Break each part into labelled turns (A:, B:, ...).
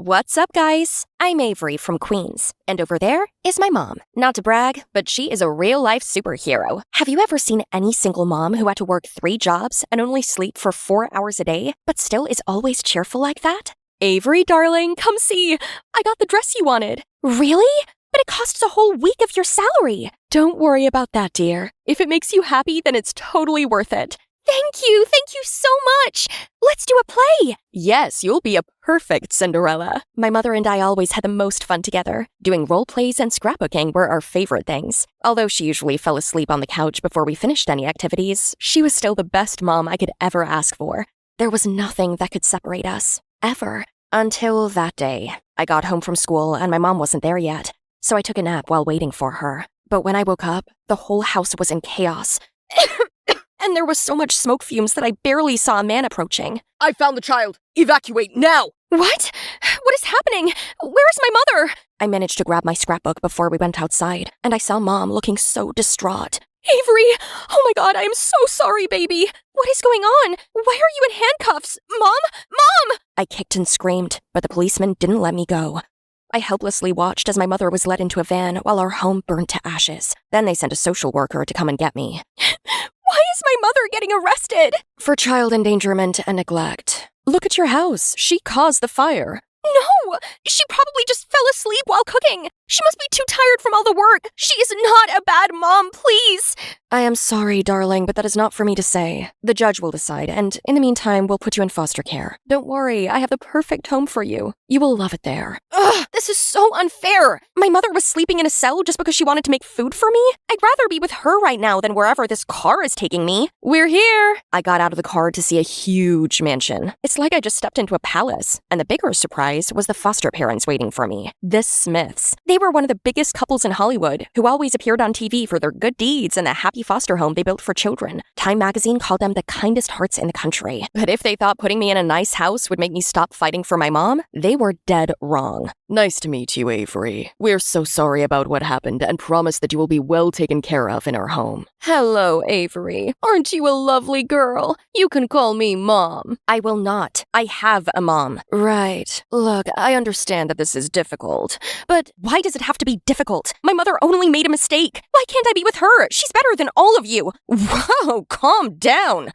A: What's up, guys? I'm Avery from Queens, and over there is my mom. Not to brag, but she is a real-life superhero. Have you ever seen any single mom who had to work 3 jobs and only sleep for 4 hours a day, but still is always cheerful like that? Avery, darling, come see. I got the dress you wanted. Really? But it costs a whole week of your salary. Don't worry about that, dear. If it makes you happy, then it's totally worth it. Thank you so much. Let's do a play. Yes, you'll be a perfect Cinderella. My mother and I always had the most fun together. Doing role plays and scrapbooking were our favorite things. Although she usually fell asleep on the couch before we finished any activities, she was still the best mom I could ever ask for. There was nothing that could separate us, ever. Until that day. I got home from school and my mom wasn't there yet, so I took a nap while waiting for her. But when I woke up, the whole house was in chaos. And there was so much smoke fumes that I barely saw a man approaching.
B: I found the child! Evacuate now!
A: What? What is happening? Where is my mother? I managed to grab my scrapbook before we went outside, and I saw Mom looking so distraught. Avery! Oh my god, I am so sorry, baby! What is going on? Why are you in handcuffs? Mom? Mom! I kicked and screamed, but the policeman didn't let me go. I helplessly watched as my mother was led into a van while our home burned to ashes. Then they sent a social worker to come and get me. Why is my mother getting arrested? For child endangerment and neglect. Look at your house. She caused the fire. No! She probably just fell asleep while cooking. She must be too tired from all the work. She is not a bad mom, please. I am sorry, darling, but that is not for me to say. The judge will decide, and in the meantime, we'll put you in foster care. Don't worry, I have the perfect home for you. You will love it there. Ugh, this is so unfair. My mother was sleeping in a cell just because she wanted to make food for me? I'd rather be with her right now than wherever this car is taking me. We're here. I got out of the car to see a huge mansion. It's like I just stepped into a palace, and the bigger surprise was the foster parents waiting for me. The Smiths. They were one of the biggest couples in Hollywood, who always appeared on TV for their good deeds and the happy foster home they built for children. Time magazine called them the kindest hearts in the country. But if they thought putting me in a nice house would make me stop fighting for my mom, they were dead wrong.
B: Nice to meet you, Avery. We're so sorry about what happened and promise that you will be well taken care of in our home.
A: Hello, Avery. Aren't you a lovely girl? You can call me Mom. I will not. I have a mom. Right. Look, I understand that this is difficult, but why does it have to be difficult? My mother only made a mistake. Why can't I be with her? She's better than all of you. Whoa, calm down.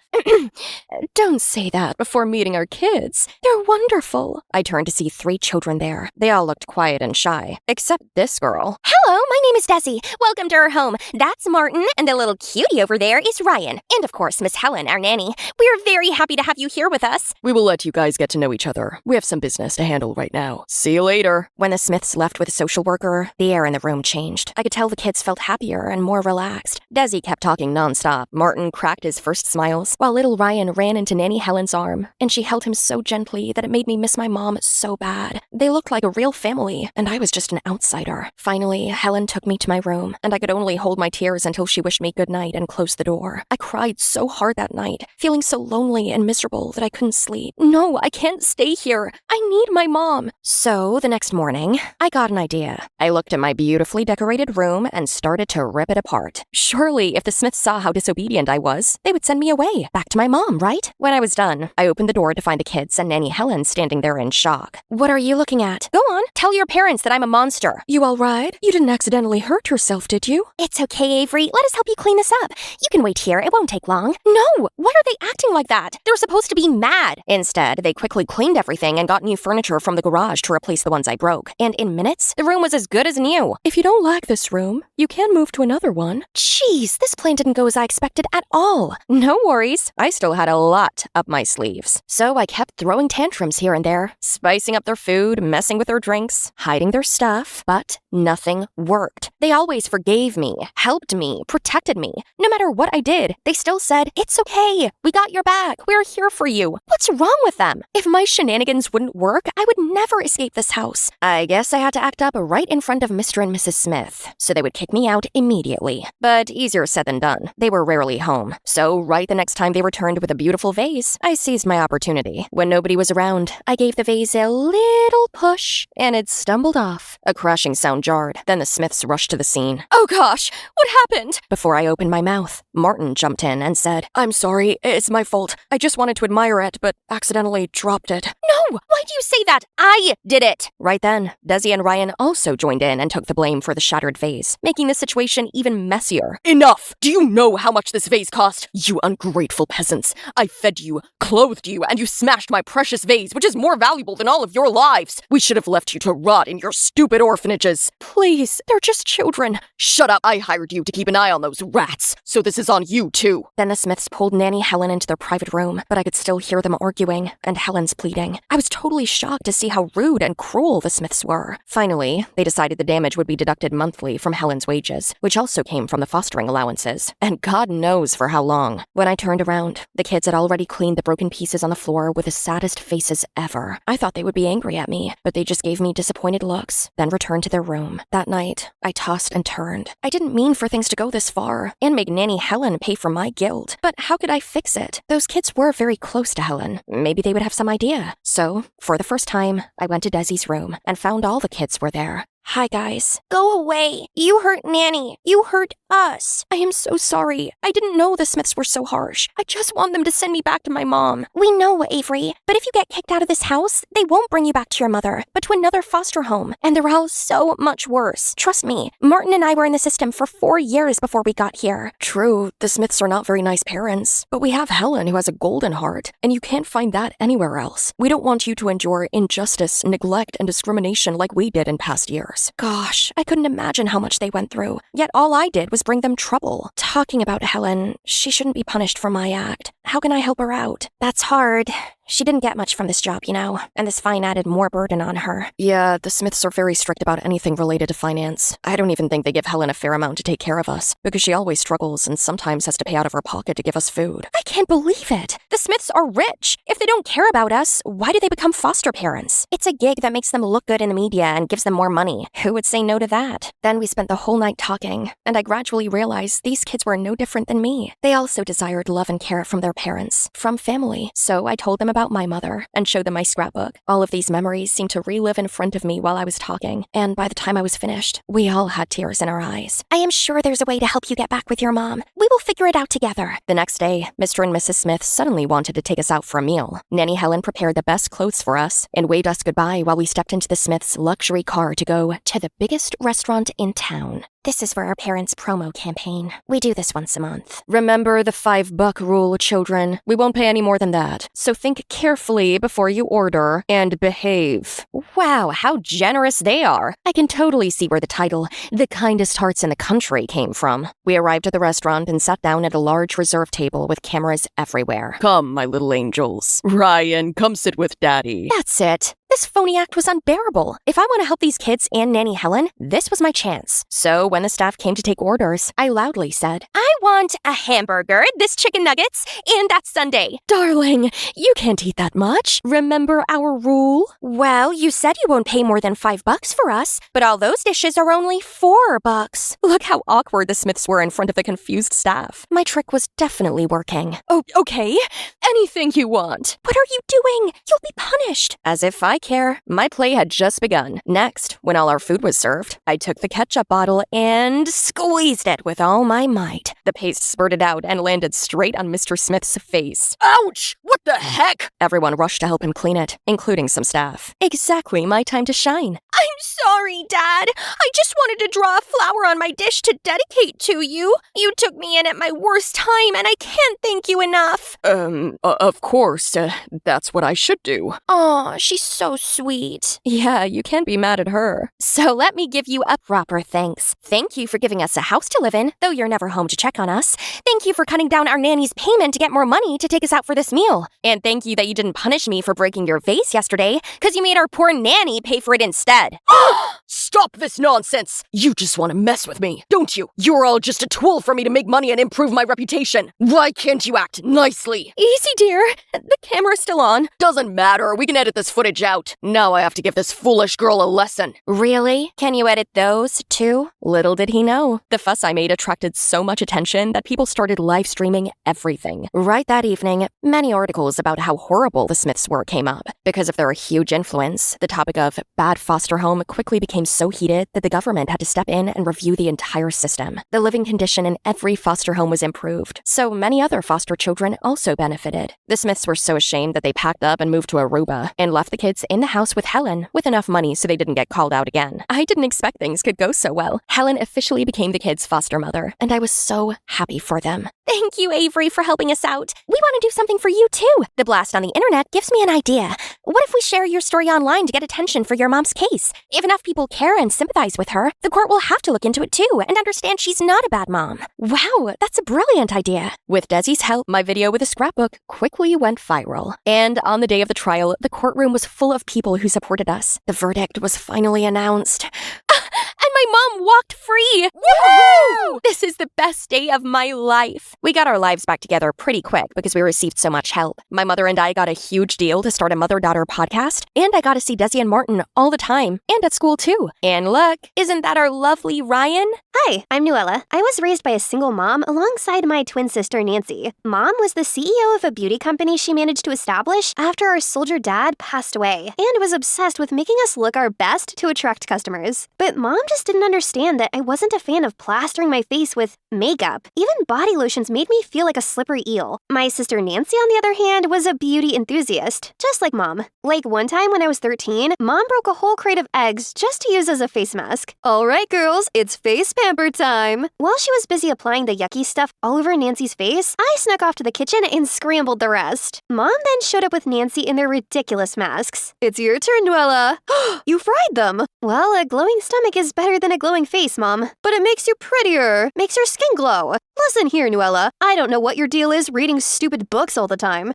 A: Don't say that before meeting our kids. They're wonderful. I turned to see 3 children there. They all looked quiet and shy, except this girl.
C: Hello, my name is Desi. Welcome to our home. That's Martin, and the little cutie over there is Ryan. And of course, Miss Helen, our nanny. We're very happy to have you here with us.
B: We will let you guys get to know each other. We have some business to handle right now. See you later.
A: When the Smiths left with a social worker, the air in the room changed. I could tell the kids felt happier and more relaxed. Desi kept talking nonstop. Martin cracked his first smiles, while little Ryan ran into Nanny Helen's arm, and she held him so gently that it made me miss my mom so bad. They looked like a real family, and I was just an outsider. Finally, Helen took me to my room, and I could only hold my tears until she wished me good night and closed the door. I cried so hard that night, feeling so lonely and miserable that I couldn't sleep. No, I can't stay here. I need my mom. So, the next morning, I got an idea. I looked at my beautifully decorated room and started to rip it apart. Surely, if the Smiths saw how disobedient I was, they would send me away, back to my mom, right? When I was done, I opened the door to find the kids and Nanny Helen standing there in shock. What are you looking at? Go on, tell your parents that I'm a monster. You all right? You didn't accidentally hurt yourself, did you?
C: It's okay, Avery. Let us help you clean this up. You can wait here. It won't take long.
A: No! Why are they acting like that? They're supposed to be mad. Instead, they quickly cleaned everything and got new furniture from the garage to replace the ones I broke. And in minutes, the room was as good as new. If you don't like this room, you can move to another one. Jeez, this plan didn't go as I expected at all. No worries. I still had a lot up my sleeves. So I kept throwing tantrums here and there, spicing up their food, messing with their drinks, hiding their stuff, but nothing worked. They always forgave me, helped me, protected me. No matter what I did, they still said, "It's okay. We got your back. We're here for you." What's wrong with them? If my shenanigans wouldn't work, I would never escape this house. I guess I had to act up right in front of Mr. and Mrs. Smith, so they would kick me out immediately. But easier said than done. They were rarely home. So right the next time they returned with a beautiful vase, I seized my opportunity. When nobody was around, I gave the vase a little push, and it stumbled off. A crashing sound jarred. Then the Smiths rushed to the scene. Oh gosh, what happened? Before I opened my mouth, Martin jumped in and said, "I'm sorry, it's my fault. I just wanted to admire it, but accidentally dropped it." No,
C: Why do you say that? I did it!
A: Right then, Desi and Ryan also joined in and took the blame for the shattered vase, making the situation even messier.
B: Enough! Do you know how much this vase cost? You ungrateful peasants. I fed you, clothed you, and you smashed my precious vase, which is more valuable than all of your lives. We should have left you to rot in your stupid orphanages.
A: Please, they're just children.
B: Shut up! I hired you to keep an eye on those rats, so this is on you too.
A: Then the Smiths pulled Nanny Helen into their private room, but I could still hear them arguing, and Helen's pleading. I was totally shocked to see how rude and cruel the Smiths were. Finally, they decided the damage would be deducted monthly from Helen's wages, which also came from the fostering allowances, and God knows for how long. When I turned around, the kids had already cleaned the broken pieces on the floor with the saddest faces ever. I thought they would be angry at me, but they just gave me disappointed looks, then returned to their room. That night, I tossed and turned. I didn't mean for things to go this far, and make Nanny Helen pay for my guilt. But how could I fix it? Those kids were very close to Helen. Maybe they would have some idea. So, for the first time, I went to Desi's room and found all the kids were there. Hi, guys.
C: Go away. You hurt Nanny. You hurt us.
A: I am so sorry. I didn't know the Smiths were so harsh. I just want them to send me back to my mom.
C: We know, Avery. But if you get kicked out of this house, they won't bring you back to your mother, but to another foster home. And they're all so much worse. Trust me, Martin and I were in the system for 4 years before we got here.
A: True, the Smiths are not very nice parents, but we have Helen who has a golden heart, and you can't find that anywhere else. We don't want you to endure injustice, neglect, and discrimination like we did in past years. Gosh, I couldn't imagine how much they went through. Yet all I did was bring them trouble. Talking about Helen, she shouldn't be punished for my act. How can I help her out?
C: That's hard. She didn't get much from this job, you know, and this fine added more burden on her.
A: Yeah, the Smiths are very strict about anything related to finance. I don't even think they give Helen a fair amount to take care of us, because she always struggles and sometimes has to pay out of her pocket to give us food.
C: I can't believe it. The Smiths are rich. If they don't care about us, why do they become foster parents? It's a gig that makes them look good in the media and gives them more money. Who would say no to that?
A: Then we spent the whole night talking, and I gradually realized these kids were no different than me. They also desired love and care from their parents, from family. So I told them about my mother and showed them my scrapbook. All of these memories seemed to relive in front of me while I was talking, and by the time I was finished, we all had tears in our eyes.
C: I am sure there's a way to help you get back with your mom. We will figure it out together.
A: The next day, Mr. and Mrs. Smith suddenly wanted to take us out for a meal. Nanny Helen prepared the best clothes for us and waved us goodbye while we stepped into the Smiths' luxury car to go to the biggest restaurant in town.
C: This is for our parents' promo campaign. We do this once a month.
A: Remember the $5 rule, children. We won't pay any more than that. So think carefully before you order and behave. Wow, how generous they are. I can totally see where the title, The Kindest Hearts in the Country, came from. We arrived at the restaurant and sat down at a large reserve table with cameras everywhere.
B: Come, my little angels. Ryan, come sit with Daddy.
A: That's it. This phony act was unbearable. If I want to help these kids and Nanny Helen, this was my chance. So when the staff came to take orders, I loudly said,
C: I want a hamburger, this chicken nuggets, and that sundae.
A: Darling, you can't eat that much. Remember our rule?
C: Well, you said you won't pay more than $5 for us, but all those dishes are only $4.
A: Look how awkward the Smiths were in front of the confused staff. My trick was definitely working. Oh, okay. Anything you want.
C: What are you doing? You'll be punished.
A: As if I care. My play had just begun. Next, when all our food was served, I took the ketchup bottle and squeezed it with all my might. The paste spurted out and landed straight on Mr. Smith's face.
B: Ouch! What the heck?
A: Everyone rushed to help him clean it, including some staff. Exactly my time to shine.
C: I'm sorry, Dad. I just wanted to draw a flower on my dish to dedicate to you. You took me in at my worst time, and I can't thank you enough.
B: Of course. That's what I should do.
C: Aw, she's so sweet.
A: Yeah, you can't be mad at her.
C: So let me give you a proper thanks. Thank you for giving us a house to live in, though you're never home to check on us. Thank you for cutting down our nanny's payment to get more money to take us out for this meal. And thank you that you didn't punish me for breaking your vase yesterday, because you made our poor nanny pay for it instead.
B: Stop this nonsense! You just want to mess with me, don't you? You're all just a tool for me to make money and improve my reputation. Why can't you act nicely?
A: Easy, dear. The camera's still on.
B: Doesn't matter. We can edit this footage out. Now I have to give this foolish girl a lesson.
A: Really? Can you edit those, too? Little did he know. The fuss I made attracted so much attention that people started live streaming everything. Right that evening, many articles about how horrible the Smiths were came up. Because of their huge influence, the topic of bad foster home quickly became became so heated that the government had to step in and review the entire system. The living condition in every foster home was improved, so many other foster children also benefited. The Smiths were so ashamed that they packed up and moved to Aruba and left the kids in the house with Helen with enough money so they didn't get called out again. I didn't expect things could go so well. Helen officially became the kids' foster mother, and I was so happy for them.
C: Thank you, Avery, for helping us out. We want to do something for you, too. The blast on the internet gives me an idea. What if we share your story online to get attention for your mom's case? If enough people care and sympathize with her, the court will have to look into it, too, and understand she's not a bad mom.
A: Wow, that's a brilliant idea. With Desi's help, my video with a scrapbook quickly went viral. And on the day of the trial, the courtroom was full of people who supported us. The verdict was finally announced.
C: And my mom walked free! Woohoo! This is the best day of my life.
A: We got our lives back together pretty quick because we received so much help. My mother and I got a huge deal to start a mother-daughter podcast, and I got to see Desi and Martin all the time, and at school too. And look, isn't that our lovely Ryan?
D: Hi, I'm Nuella. I was raised by a single mom alongside my twin sister, Nancy. Mom was the CEO of a beauty company she managed to establish after our soldier dad passed away and was obsessed with making us look our best to attract customers. But Mom just didn't understand that I wasn't a fan of plastering my face with makeup. Even body lotions made me feel like a slippery eel. My sister Nancy, on the other hand, was a beauty enthusiast, just like Mom. Like one time when I was 13, Mom broke a whole crate of eggs just to use as a face mask. All right, girls, it's face pamper time. While she was busy applying the yucky stuff all over Nancy's face, I snuck off to the kitchen and scrambled the rest. Mom then showed up with Nancy in their ridiculous masks. It's your turn, Nuella. You fried them. Well, a glowing stomach is better than a glowing face, Mom. But it makes you prettier. Makes your skin glow. Listen here, Nuella. I don't know what your deal is reading stupid books all the time.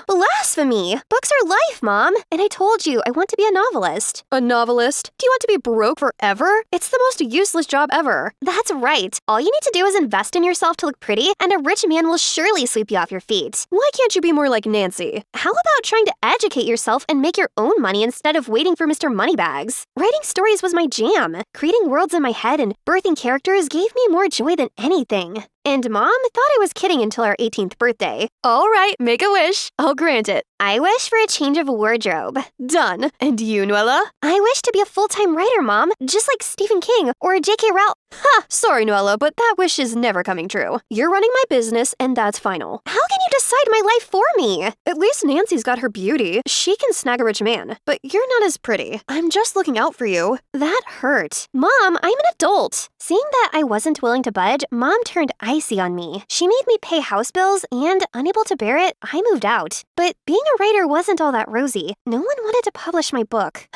D: Blasphemy! Books are life, Mom. And I told you, I want to be a novelist. A novelist? Do you want to be broke forever? It's the most useless job ever. That's right. All you need to do is invest in yourself to look pretty, and a rich man will surely sweep you off your feet. Why can't you be more like Nancy? How about trying to educate yourself and make your own money instead of waiting for Mr. Moneybags? Writing stories was my jam. Creating worlds in my head and birthing characters gave me more joy than anything. And Mom thought I was kidding until our 18th birthday. All right, make a wish. I'll grant it. I wish for a change of wardrobe. Done. And you, Nuella? I wish to be a full-time writer, Mom, just like Stephen King or J.K. Rowling. Ha! Sorry, Nuella, but that wish is never coming true. You're running my business, and that's final. How can you decide my life for me? At least Nancy's got her beauty. She can snag a rich man. But you're not as pretty. I'm just looking out for you. That hurt. Mom, I'm an adult. Seeing that I wasn't willing to budge, Mom turned icy on me. She made me pay house bills, and unable to bear it, I moved out. But being a writer wasn't all that rosy. No one wanted to publish my book.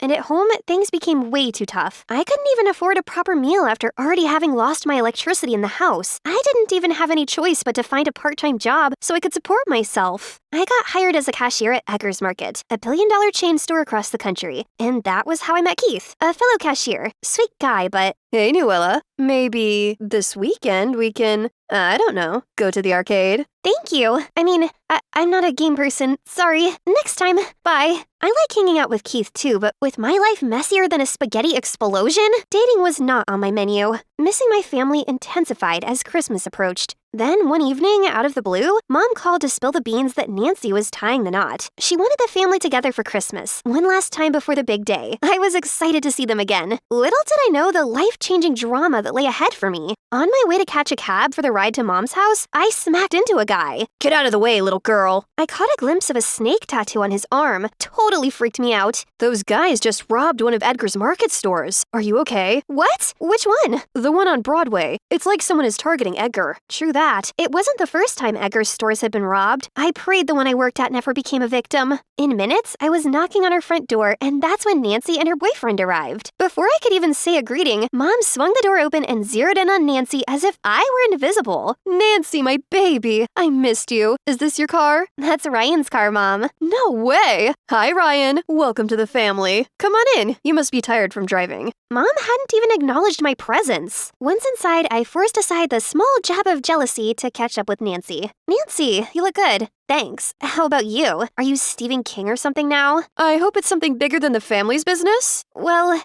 D: And at home, things became way too tough. I couldn't even afford a proper meal after already having lost my electricity in the house. I didn't even have any choice but to find a part-time job so I could support myself. I got hired as a cashier at Eggers Market, a billion-dollar chain store across the country. And that was how I met Keith, a fellow cashier. Sweet guy, but... Hey, Nuella. Maybe this weekend we can, I don't know, go to the arcade? Thank you. I mean, I'm not a game person. Sorry. Next time. Bye. I like hanging out with Keith too, but with my life messier than a spaghetti explosion, dating was not on my menu. Missing my family intensified as Christmas approached. Then, one evening, out of the blue, Mom called to spill the beans that Nancy was tying the knot. She wanted the family together for Christmas, one last time before the big day. I was excited to see them again. Little did I know the life-changing drama that lay ahead for me. On my way to catch a cab for the ride to Mom's house, I smacked into a guy. Get out of the way, little girl. I caught a glimpse of a snake tattoo on his arm. Totally freaked me out. Those guys just robbed one of Edgar's Market stores. Are you okay? What? Which one? The one on Broadway. It's like someone is targeting Edgar. True that. It wasn't the first time Edgar's stores had been robbed. I prayed the one I worked at never became a victim. In minutes, I was knocking on her front door, and that's when Nancy and her boyfriend arrived. Before I could even say a greeting, Mom swung the door open and zeroed in on Nancy as if I were invisible. Nancy, my baby, I missed you. Is this your car? That's Ryan's car, Mom. No way. Hi, Ryan. Welcome to the family. Come on in. You must be tired from driving. Mom hadn't even acknowledged my presence. Once inside, I forced aside the small jab of jealousy to catch up with Nancy. Nancy, you look good. Thanks. How about you? Are you Stephen King or something now? I hope it's something bigger than the family's business. Well,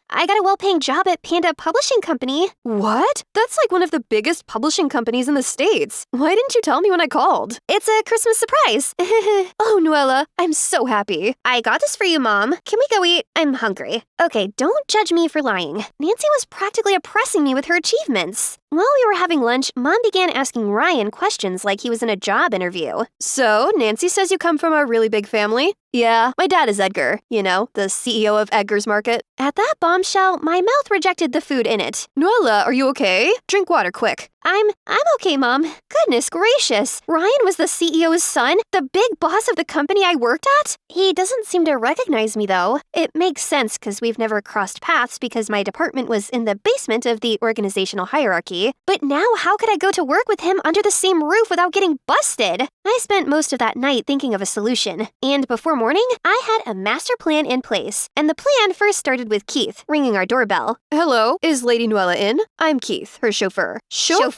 D: I got a well-paying job at Panda Publishing Company.
B: What? That's like one of the biggest publishing companies in the States. Why didn't you tell me when I called?
D: It's a Christmas surprise.
B: Oh, Noella, I'm so happy.
D: I got this for you, Mom. Can we go eat? I'm hungry. Okay, don't judge me for lying. Nancy was practically oppressing me with her achievements. While we were having lunch, Mom began asking Ryan questions like he was in a job interview.
B: So, Nancy says you come from a really big family? Yeah, my dad is Edgar, you know, the CEO of Edgar's Market.
D: At that bombshell, my mouth rejected the food in it.
B: Noella, are you okay? Drink water, quick.
D: I'm okay, Mom. Goodness gracious. Ryan was the CEO's son, the big boss of the company I worked at? He doesn't seem to recognize me, though. It makes sense because we've never crossed paths because my department was in the basement of the organizational hierarchy. But now how could I go to work with him under the same roof without getting busted? I spent most of that night thinking of a solution. And before morning, I had a master plan in place. And the plan first started with Keith ringing our doorbell.
B: Hello, is Lady Noella in? I'm Keith, her chauffeur.
D: Chauffeur?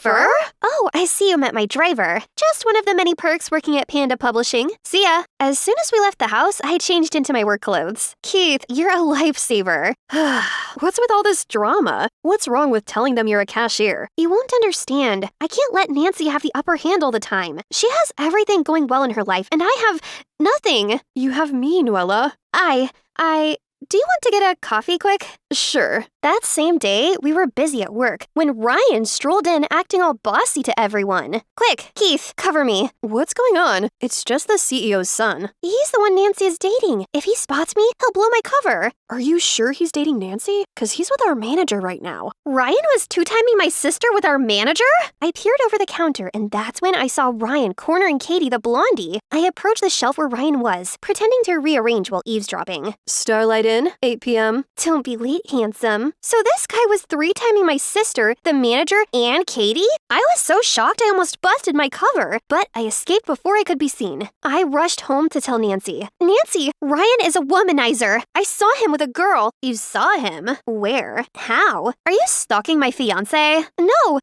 D: Oh, I see you met my driver. Just one of the many perks working at Panda Publishing. See ya. As soon as we left the house, I changed into my work clothes.
B: Keith, you're a lifesaver. What's with all this drama? What's wrong with telling them you're a cashier?
D: You won't understand. I can't let Nancy have the upper hand all the time. She has everything going well in her life, and I have nothing.
B: You have me, Noella.
D: Do you want to get a coffee quick?
B: Sure.
D: That same day, we were busy at work when Ryan strolled in acting all bossy to everyone. Quick, Keith, cover me.
B: What's going on? It's just the CEO's son.
D: He's the one Nancy is dating. If he spots me, he'll blow my cover.
B: Are you sure he's dating Nancy? Because he's with our manager right now.
D: Ryan was two-timing my sister with our manager? I peered over the counter, and that's when I saw Ryan cornering Katie the blondie. I approached the shelf where Ryan was, pretending to rearrange while eavesdropping.
B: Starlight in, 8 p.m.
D: Don't be late, handsome. So this guy was three-timing my sister, the manager, and Katie? I was so shocked I almost busted my cover, but I escaped before I could be seen. I rushed home to tell Nancy. Nancy, Ryan is a womanizer. I saw him with a girl.
B: You saw him?
D: Where? How? Are you stalking my fiancé? No,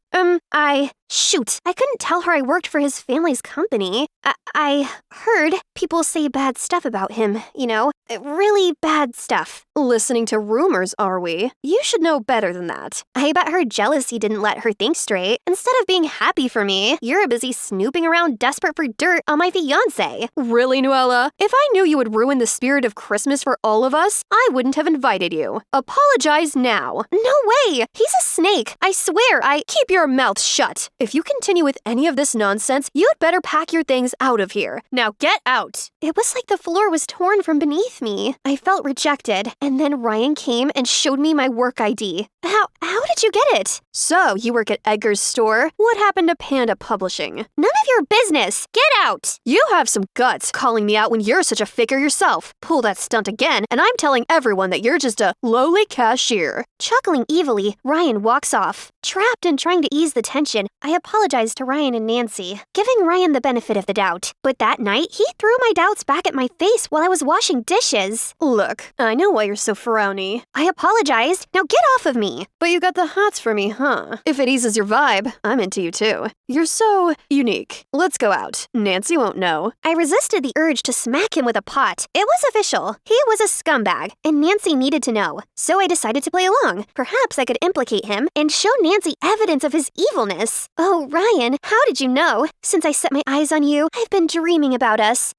D: Shoot, I couldn't tell her I worked for his family's company. I heard people say bad stuff about him, you know, really bad stuff.
B: Listening to rumors, are we? You should know better than that.
D: I bet her jealousy didn't let her think straight. Instead of being happy for me, you're busy snooping around desperate for dirt on my fiancé.
B: Really, Noella? If I knew you would ruin the spirit of Christmas for all of us, I wouldn't have invited you. Apologize now.
D: No way! He's a snake. I swear,
B: Keep your mouth shut. If you continue with any of this nonsense, you'd better pack your things out of here. Now get out.
D: It was like the floor was torn from beneath me. I felt rejected, and then Ryan came and showed me my work ID. How did you get it?
B: So, you work at Edgar's store? What happened to Panda Publishing?
D: None of your business. Get out!
B: You have some guts, calling me out when you're such a faker yourself. Pull that stunt again, and I'm telling everyone that you're just a lowly cashier.
D: Chuckling evilly, Ryan walks off. Trapped and trying to ease the tension, I apologized to Ryan and Nancy, giving Ryan the benefit of the doubt. But that night, he threw my doubts back at my face while I was washing dishes.
B: Look, I know why you're so frowny.
D: I apologized. Now get off of me.
B: But you got the hots for me, huh? If it eases your vibe, I'm into you too. You're so unique. Let's go out. Nancy won't know.
D: I resisted the urge to smack him with a pot. It was official. He was a scumbag, and Nancy needed to know. So I decided to play along. Perhaps I could implicate him and show Nancy evidence of his evilness. Oh, Ryan, how did you know? Since I set my eyes on you, I've been dreaming about us.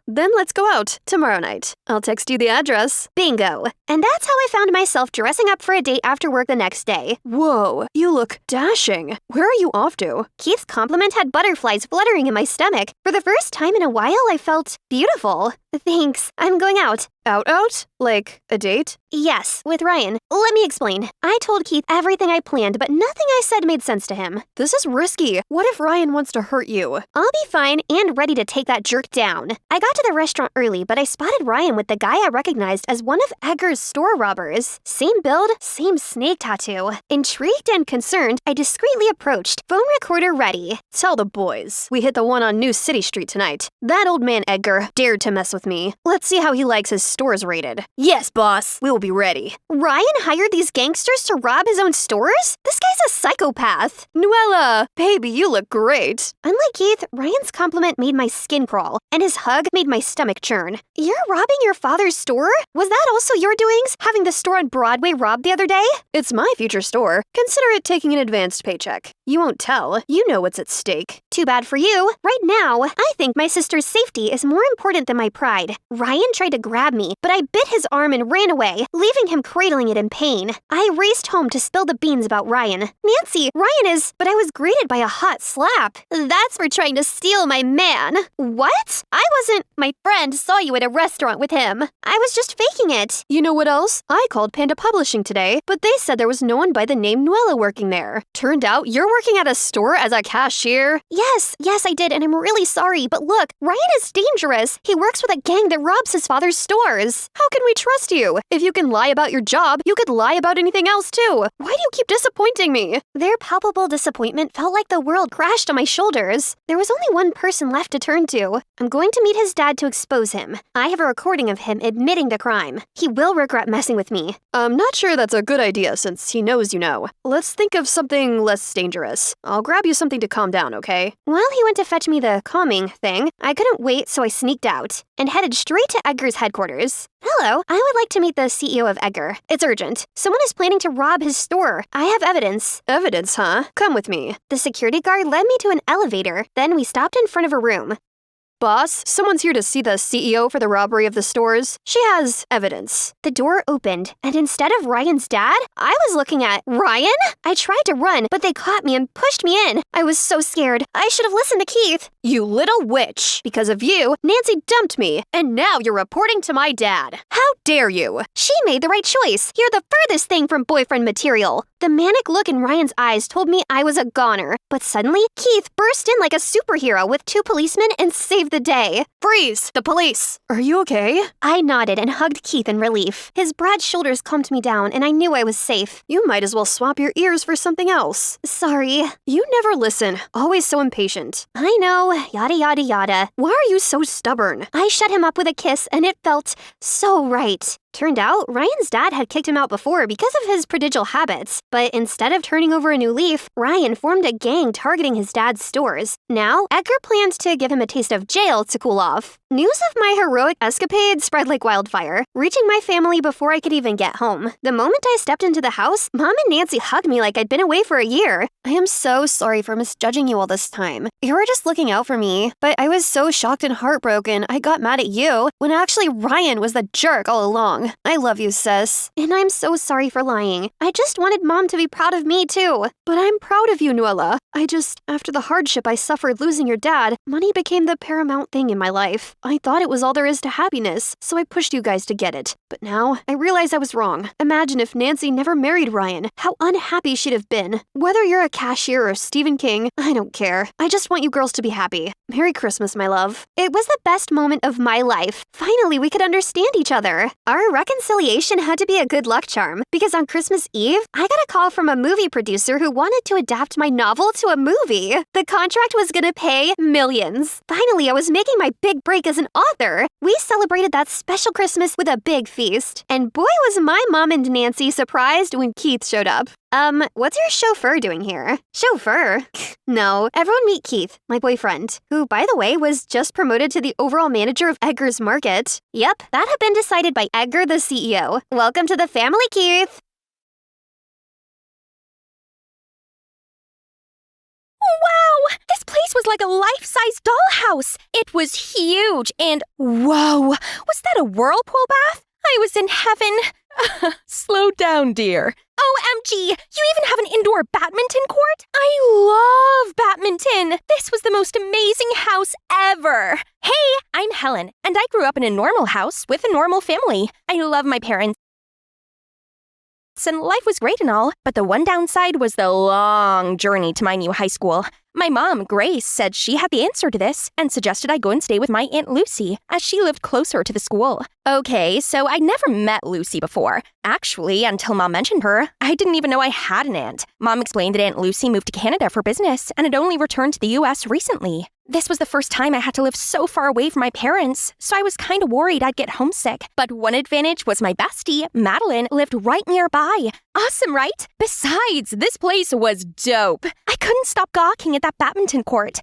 B: Then let's go out tomorrow night. I'll text you the address.
D: Bingo. And that's how I found myself dressing up for a date after work the next day.
B: Whoa, you look dashing. Where are you off to?
D: Keith's compliment had butterflies fluttering in my stomach. For the first time in a while, I felt beautiful. Thanks. I'm going out.
B: Out? Like a date?
D: Yes, with Ryan. Let me explain. I told Keith everything I planned, but nothing I said made sense to him.
B: This is risky. What if Ryan wants to hurt you?
D: I'll be fine and ready to take that jerk down. I got to the restaurant early, but I spotted Ryan with the guy I recognized as one of Edgar's store robbers. Same build, same snake tattoo. Intrigued and concerned, I discreetly approached, phone recorder ready.
B: Tell the boys. We hit the one on New City Street tonight. That old man Edgar dared to mess with
D: with me. Let's see how he likes his stores rated. Yes, boss. We'll be ready. Ryan hired these gangsters to rob his own stores? This guy's a psychopath. Nuella, baby, you look great. Unlike Keith, Ryan's compliment made my skin crawl, and his hug made my stomach churn. You're robbing your father's store? Was that also your doings, having the store on Broadway robbed the other day? It's my future store. Consider it taking an advanced paycheck. You won't tell. You know what's at stake. Too bad for you. Right now, I think my sister's safety is more important than my pride. Ryan tried to grab me, but I bit his arm and ran away, leaving him cradling it in pain. I raced home to spill the beans about Ryan. Nancy, Ryan is... But I was greeted by a hot slap. That's for trying to steal my man. What? I wasn't... My friend saw you at a restaurant with him. I was just faking it. You know what else? I called Panda Publishing today, but they said there was no one by the name Nuella working there. Turned out you're working at a store as a cashier? Yes, I did, and I'm really sorry, but look, Ryan is dangerous. He works with a gang that robs his father's stores. How can we trust you? If you can lie about your job, you could lie about anything else too. Why do you keep disappointing me? Their palpable disappointment felt like the world crashed on my shoulders. There was only one person left to turn to. I'm going to meet his dad to expose him. I have a recording of him admitting the crime. He will regret messing with me. I'm not sure that's a good idea since he knows you know. Let's think of something less dangerous. I'll grab you something to calm down, okay? While he went to fetch me the calming thing, I couldn't wait, so I sneaked out and headed straight to Edgar's headquarters. Hello, I would like to meet the CEO of Edgar. It's urgent. Someone is planning to rob his store. I have evidence. Evidence, huh? Come with me. The security guard led me to an elevator. Then we stopped in front of a room. Boss, someone's here to see the CEO for the robbery of the stores. She has evidence. The door opened, and instead of Ryan's dad, I was looking at Ryan? I tried to run, but they caught me and pushed me in. I was so scared. I should have listened to Keith. You little witch. Because of you, Nancy dumped me, and now you're reporting to my dad. How dare you? She made the right choice. You're the furthest thing from boyfriend material. The manic look in Ryan's eyes told me I was a goner. But suddenly, Keith burst in like a superhero with 2 policemen and saved the day. Freeze! The police! Are you okay? I nodded and hugged Keith in relief. His broad shoulders calmed me down, and I knew I was safe. You might as well swap your ears for something else. Sorry. You never listen. Always so impatient. I know. Yada yada yada. Why are you so stubborn? I shut him up with a kiss, and it felt so right. Turned out, Ryan's dad had kicked him out before because of his prodigal habits. But instead of turning over a new leaf, Ryan formed a gang targeting his dad's stores. Now, Edgar planned to give him a taste of jail to cool off. News of my heroic escapade spread like wildfire, reaching my family before I could even get home. The moment I stepped into the house, Mom and Nancy hugged me like I'd been away for a year. I am so sorry for misjudging you all this time. You were just looking out for me, but I was so shocked and heartbroken I got mad at you, when actually Ryan was the jerk all along. I love you, sis. And I'm so sorry for lying. I just wanted Mom to be proud of me, too. But I'm proud of you, Nuella. After the hardship I suffered losing your dad, money became the paramount thing in my life. I thought it was all there is to happiness, so I pushed you guys to get it. But now, I realize I was wrong. Imagine if Nancy never married Ryan. How unhappy she'd have been. Whether you're a cashier or Stephen King, I don't care. I just want you girls to be happy. Merry Christmas, my love. It was the best moment of my life. Finally, we could understand each other. Our reconciliation had to be a good luck charm, because on Christmas Eve, I got a call from a movie producer who wanted to adapt my novel to a movie. The contract was gonna pay millions. Finally, I was making my big break as an author. We celebrated that special Christmas with a big feast. And boy was my mom and Nancy surprised when Keith showed up. What's your chauffeur doing here? Chauffeur? No, everyone meet Keith, my boyfriend, who, by the way, was just promoted to the overall manager of Edgar's Market. Yep, that had been decided by Edgar, the CEO. Welcome to the family, Keith.
A: Wow! This place was like a life-size dollhouse. It was huge and whoa! Was that a whirlpool bath? I was in heaven.
B: Slow down, dear.
A: OMG! You even have an indoor badminton court? I love badminton! This was the most amazing house ever! Hey, I'm Helen, and I grew up in a normal house with a normal family. I love my parents, and life was great and all, but the one downside was the long journey to my new high school.
C: My mom, Grace, said she had the answer to this and suggested I go and stay with my Aunt Lucy, as she lived closer to the school. Okay, so I'd never met Lucy before. Actually, until Mom mentioned her, I didn't even know I had an aunt. Mom explained that Aunt Lucy moved to Canada for business and had only returned to the US recently. This was the first time I had to live so far away from my parents, so I was kind of worried I'd get homesick. But one advantage was my bestie, Madeline, lived right nearby. Awesome, right? Besides, this place was dope. I couldn't stop gawking at that badminton court.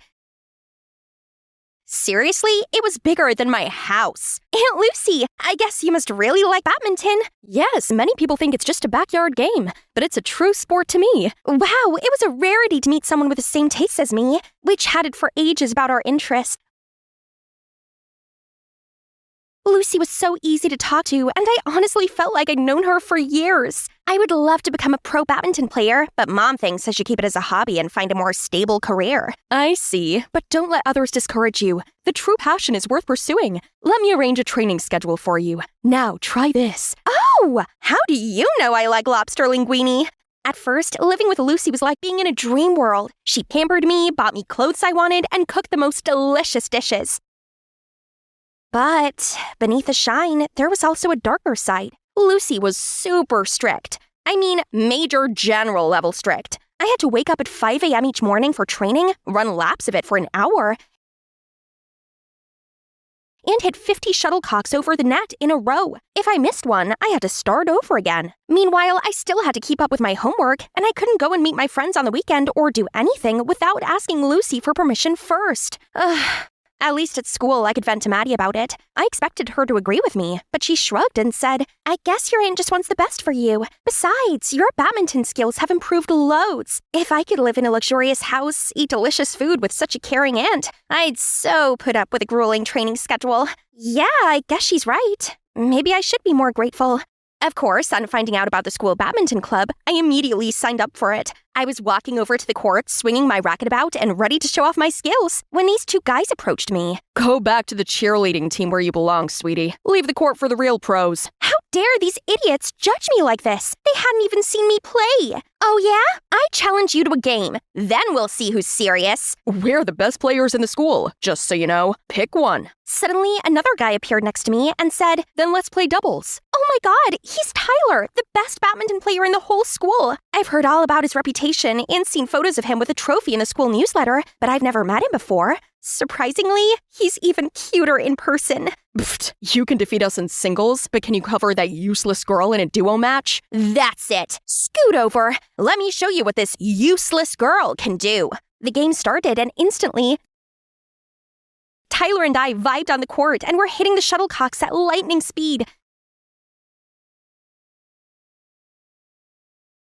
C: Seriously, it was bigger than my house. Aunt Lucy, I guess you must really like badminton. Yes, many people think it's just a backyard game, but it's a true sport to me. Wow, it was a rarity to meet someone with the same tastes as me. We chatted for ages about our interests. Lucy was so easy to talk to, and I honestly felt like I'd known her for years. I would love to become a pro badminton player, but Mom thinks I should keep it as a hobby and find a more stable career. I see, but don't let others discourage you. The true passion is worth pursuing. Let me arrange a training schedule for you. Now, try this. Oh, how do you know I like lobster linguine? At first, living with Lucy was like being in a dream world. She pampered me, bought me clothes I wanted, and cooked the most delicious dishes. But beneath the shine, there was also a darker side. Lucy was super strict. I mean, major general level strict. I had to wake up at 5 a.m. each morning for training, run laps of it for an hour, and hit 50 shuttlecocks over the net in a row. If I missed one, I had to start over again. Meanwhile, I still had to keep up with my homework, and I couldn't go and meet my friends on the weekend or do anything without asking Lucy for permission first. At least at school, I could vent to Maddie about it. I expected her to agree with me, but she shrugged and said, I guess your aunt just wants the best for you. Besides, your badminton skills have improved loads. If I could live in a luxurious house, eat delicious food with such a caring aunt, I'd so put up with a grueling training schedule. Yeah, I guess she's right. Maybe I should be more grateful. Of course, on finding out about the school badminton club, I immediately signed up for it. I was walking over to the court, swinging my racket about, and ready to show off my skills, when these two guys approached me. Go back to the cheerleading team where you belong, sweetie. Leave the court for the real pros. How dare these idiots judge me like this? They hadn't even seen me play. Oh yeah? I challenge you to a game. Then we'll see who's serious. We're the best players in the school, just so you know. Pick one. Suddenly, another guy appeared next to me and said, then let's play doubles. Oh my god, he's Tyler, the best badminton player in the whole school. I've heard all about his reputation and seen photos of him with a trophy in the school newsletter, but I've never met him before. Surprisingly, he's even cuter in person. Pfft, you can defeat us in singles, but can you cover that useless girl in a duo match? That's it. Scoot over. Let me show you what this useless girl can do. The game started, and instantly, Tyler and I vibed on the court and were hitting the shuttlecocks at lightning speed.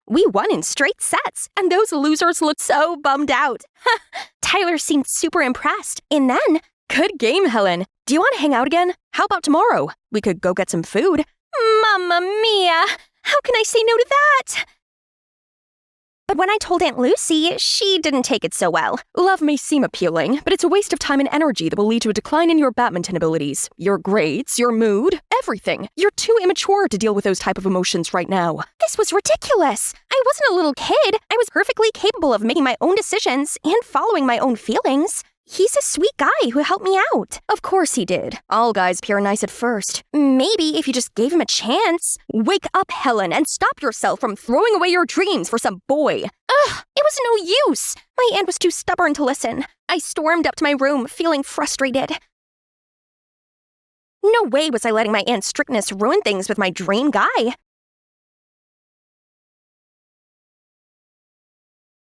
C: We won in straight sets, and those losers looked so bummed out. Tyler seemed super impressed, and then, good game, Helen. Do you want to hang out again? How about tomorrow? We could go get some food. Mamma mia! How can I say no to that? But when I told Aunt Lucy, she didn't take it so well. Love may seem appealing, but it's a waste of time and energy that will lead to a decline in your badminton abilities, your grades, your mood, everything. You're too immature to deal with those type of emotions right now. This was ridiculous. I wasn't a little kid. I was perfectly capable of making my own decisions and following my own feelings. He's a sweet guy who helped me out. Of course he did. All guys appear nice at first. Maybe if you just gave him a chance. Wake up, Helen, and stop yourself from throwing away your dreams for some boy. Ugh, it was no use. My aunt was too stubborn to listen. I stormed up to my room, feeling frustrated. No way was I letting my aunt's strictness ruin things with my dream guy.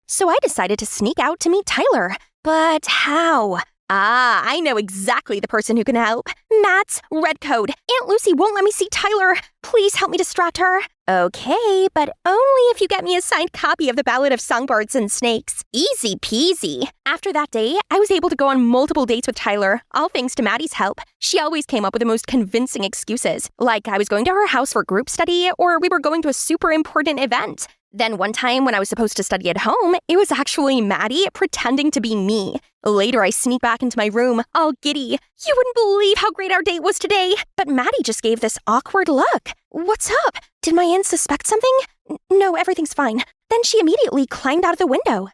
C: So I decided to sneak out to meet Tyler. But how? I know exactly the person who can help. Matt's Redcoat. Aunt Lucy won't let me see Tyler. Please help me distract her. Okay, but only if you get me a signed copy of the Ballad of Songbirds and Snakes. Easy peasy. After that day, I was able to go on multiple dates with Tyler, all thanks to Maddie's help. She always came up with the most convincing excuses, like I was going to her house for group study or we were going to a super important event. Then one time when I was supposed to study at home, it was actually Maddie pretending to be me. Later, I sneaked back into my room, all giddy. You wouldn't believe how great our date was today. But Maddie just gave this awkward look. What's up? Did my aunt suspect something? No, everything's fine. Then she immediately climbed out of the window.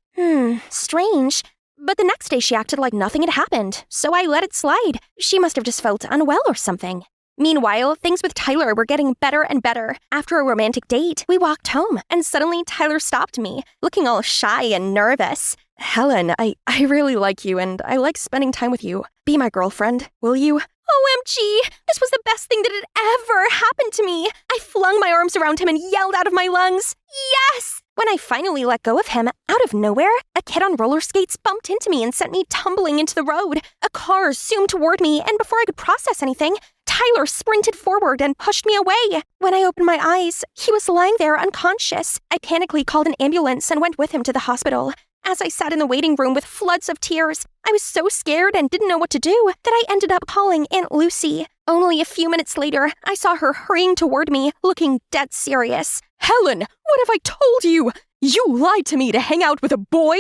C: Strange. But the next day she acted like nothing had happened, so I let it slide. She must have just felt unwell or something. Meanwhile, things with Tyler were getting better and better. After a romantic date, we walked home, and suddenly Tyler stopped me, looking all shy and nervous.
A: Helen, I really like you, and I like spending time with you. Be my girlfriend, will you?
C: OMG! This was the best thing that had ever happened to me! I flung my arms around him and yelled out of my lungs, "Yes!" When I finally let go of him, out of nowhere, a kid on roller skates bumped into me and sent me tumbling into the road. A car zoomed toward me, and before I could process anything, Tyler sprinted forward and pushed me away. When I opened my eyes, he was lying there unconscious. I panically called an ambulance and went with him to the hospital. As I sat in the waiting room with floods of tears, I was so scared and didn't know what to do that I ended up calling Aunt Lucy. Only a few minutes later, I saw her hurrying toward me, looking dead serious.
A: Helen, what have I told you? You lied to me to hang out with a boy?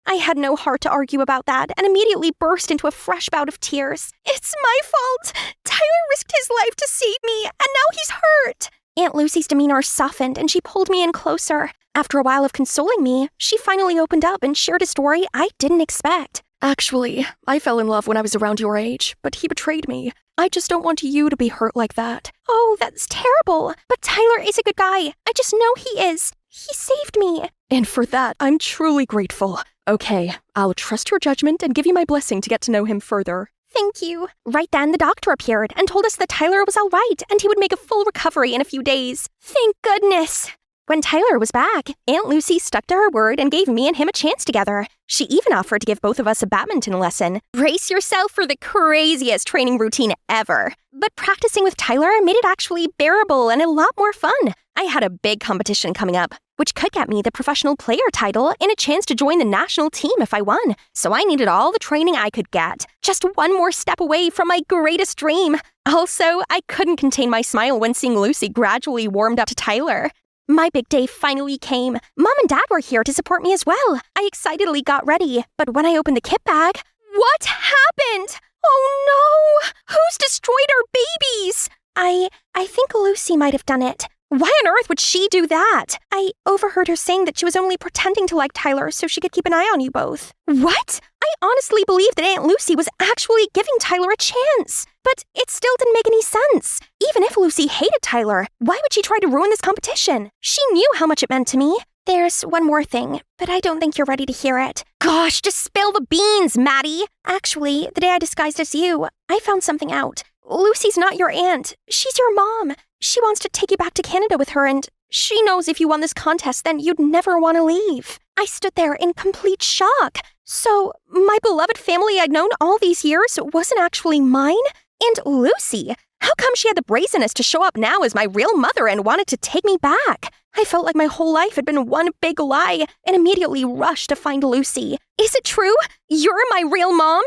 C: I had no heart to argue about that and immediately burst into a fresh bout of tears. It's my fault! Tyler risked his life to save me, and now he's hurt! Aunt Lucy's demeanor softened and she pulled me in closer. After a while of consoling me, she finally opened up and shared a story I didn't expect.
A: Actually, I fell in love when I was around your age, but he betrayed me. I just don't want you to be hurt like that.
C: Oh, that's terrible. But Tyler is a good guy. I just know he is. He saved me.
A: And for that, I'm truly grateful. Okay, I'll trust your judgment and give you my blessing to get to know him further.
C: Thank you. Right then, the doctor appeared and told us that Tyler was all right and he would make a full recovery in a few days. Thank goodness. When Tyler was back, Aunt Lucy stuck to her word and gave me and him a chance together. She even offered to give both of us a badminton lesson. Brace yourself for the craziest training routine ever. But practicing with Tyler made it actually bearable and a lot more fun. I had a big competition coming up, which could get me the professional player title and a chance to join the national team if I won. So I needed all the training I could get. Just one more step away from my greatest dream. Also, I couldn't contain my smile when seeing Lucy gradually warmed up to Tyler. My big day finally came. Mom and Dad were here to support me as well. I excitedly got ready, but when I opened the kit bag, what happened? Oh no! Who's destroyed our babies? I think Lucy might have done it. Why on earth would she do that? I overheard her saying that she was only pretending to like Tyler so she could keep an eye on you both. What? I honestly believed that Aunt Lucy was actually giving Tyler a chance. But it still didn't make any sense. Even if Lucy hated Tyler, why would she try to ruin this competition? She knew how much it meant to me. There's one more thing, but I don't think you're ready to hear it. Gosh, just spill the beans, Maddie. Actually, the day I disguised as you, I found something out. Lucy's not your aunt. She's your mom. She wants to take you back to Canada with her, and she knows if you won this contest, then you'd never want to leave. I stood there in complete shock. So, my beloved family I'd known all these years wasn't actually mine? And Lucy, how come she had the brazenness to show up now as my real mother and wanted to take me back? I felt like my whole life had been one big lie and immediately rushed to find Lucy. Is it true? You're my real mom?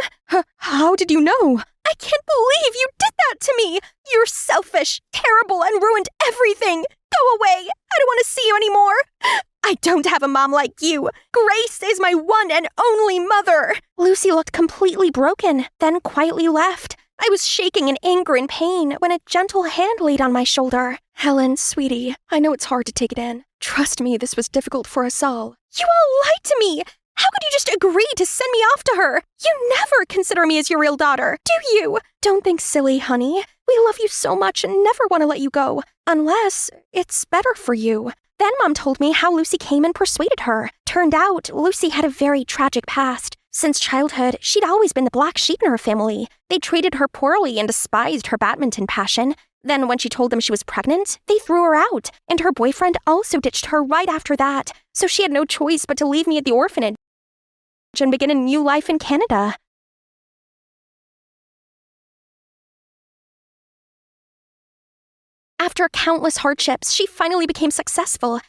A: How did you know?
C: I can't believe you did that to me! You're selfish, terrible, and ruined everything! Go away! I don't want to see you anymore! I don't have a mom like you! Grace is my one and only mother! Lucy looked completely broken, then quietly left. I was shaking in anger and pain when a gentle hand laid on my shoulder.
A: Helen, sweetie, I know it's hard to take it in. Trust me, this was difficult for us all.
C: You all lied to me! How could you just agree to send me off to her? You never consider me as your real daughter, do you?
A: Don't think silly, honey. We love you so much and never want to let you go. Unless it's better for you.
C: Then Mom told me how Lucy came and persuaded her. Turned out, Lucy had a very tragic past. Since childhood, she'd always been the black sheep in her family. They treated her poorly and despised her badminton passion. Then when she told them she was pregnant, they threw her out. And her boyfriend also ditched her right after that. So she had no choice but to leave me at the orphanage and begin a new life in Canada. After countless hardships, she finally became successful.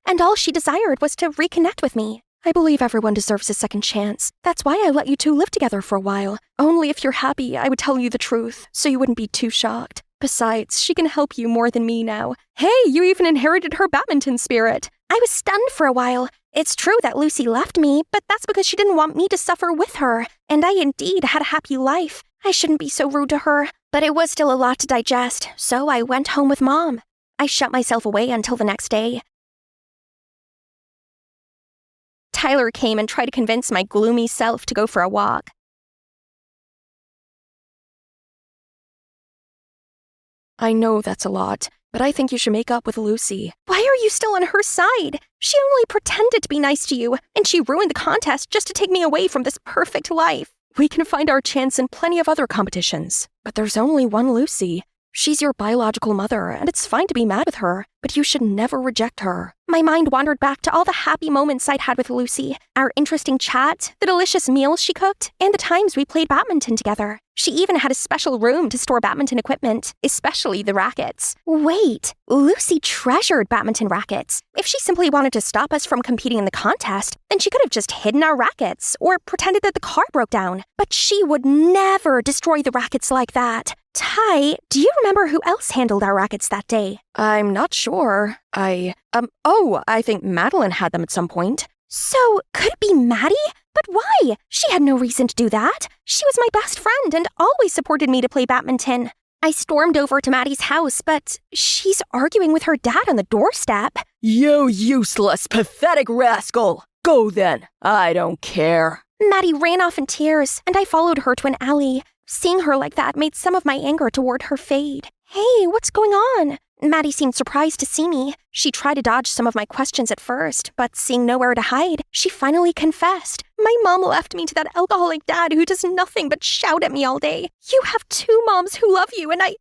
C: And all she desired was to reconnect with me.
A: I believe everyone deserves a second chance. That's why I let you two live together for a while. Only if you're happy, I would tell you the truth, so you wouldn't be too shocked. Besides, she can help you more than me now. Hey, you even inherited her badminton spirit.
C: I was stunned for a while. It's true that Lucy left me, but that's because she didn't want me to suffer with her. And I indeed had a happy life. I shouldn't be so rude to her. But it was still a lot to digest, so I went home with Mom. I shut myself away until the next day. Tyler came and tried to convince my gloomy self to go for a walk.
A: I know that's a lot, but I think you should make up with Lucy.
C: Why are you still on her side? She only pretended to be nice to you, and she ruined the contest just to take me away from this perfect life.
A: We can find our chance in plenty of other competitions, but there's only one Lucy. She's your biological mother, and it's fine to be mad with her, but you should never reject her.
C: My mind wandered back to all the happy moments I'd had with Lucy, our interesting chat, the delicious meals she cooked, and the times we played badminton together. She even had a special room to store badminton equipment, especially the rackets. Wait, Lucy treasured badminton rackets. If she simply wanted to stop us from competing in the contest, then she could have just hidden our rackets or pretended that the car broke down. But she would never destroy the rackets like that. Ty, do you remember who else handled our rackets that day?
A: I'm not sure. I think Madeline had them at some point.
C: So, could it be Maddie? But why? She had no reason to do that. She was my best friend and always supported me to play badminton. I stormed over to Maddie's house, but she's arguing with her dad on the doorstep.
B: You useless, pathetic rascal! Go then. I don't care.
C: Maddie ran off in tears, and I followed her to an alley. Seeing her like that made some of my anger toward her fade. Hey, what's going on? Maddie seemed surprised to see me. She tried to dodge some of my questions at first, but seeing nowhere to hide, she finally confessed. My mom left me to that alcoholic dad who does nothing but shout at me all day. You have 2 moms who love you, and I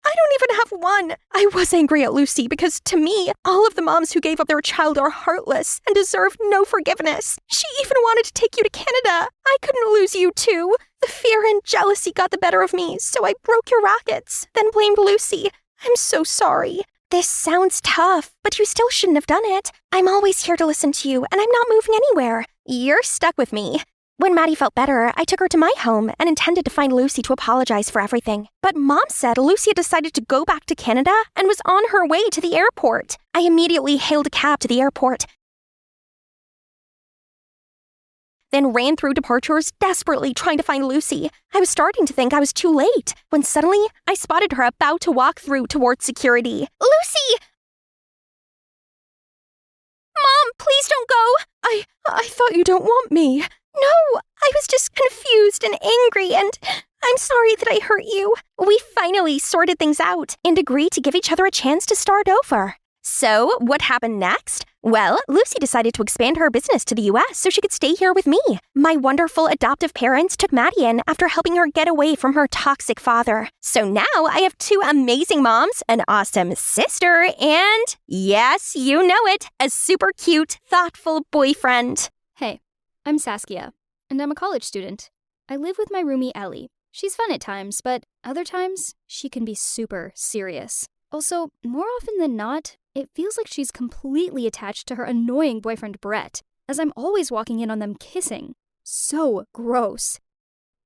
C: don't even have one. I was angry at Lucy because, to me, all of the moms who gave up their child are heartless and deserve no forgiveness. She even wanted to take you to Canada. I couldn't lose you too. The fear and jealousy got the better of me, so I broke your rackets, then blamed Lucy. I'm so sorry. This sounds tough, but you still shouldn't have done it. I'm always here to listen to you, and I'm not moving anywhere. You're stuck with me. When Maddie felt better, I took her to my home and intended to find Lucy to apologize for everything. But Mom said Lucy had decided to go back to Canada and was on her way to the airport. I immediately hailed a cab to the airport, then ran through departures, desperately trying to find Lucy. I was starting to think I was too late, when suddenly I spotted her about to walk through towards security. Lucy! Mom, please don't go!
A: I thought you don't want me.
C: No, I was just confused and angry, and I'm sorry that I hurt you. We finally sorted things out and agreed to give each other a chance to start over. So, what happened next? Well, Lucy decided to expand her business to the US so she could stay here with me. My wonderful adoptive parents took Maddie in after helping her get away from her toxic father. So now I have 2 amazing moms, an awesome sister, and, yes, you know it, a super cute, thoughtful boyfriend.
E: Hey, I'm Saskia, and I'm a college student. I live with my roomie Ellie. She's fun at times, but other times, she can be super serious. Also, more often than not, it feels like she's completely attached to her annoying boyfriend Brett, as I'm always walking in on them kissing. So gross.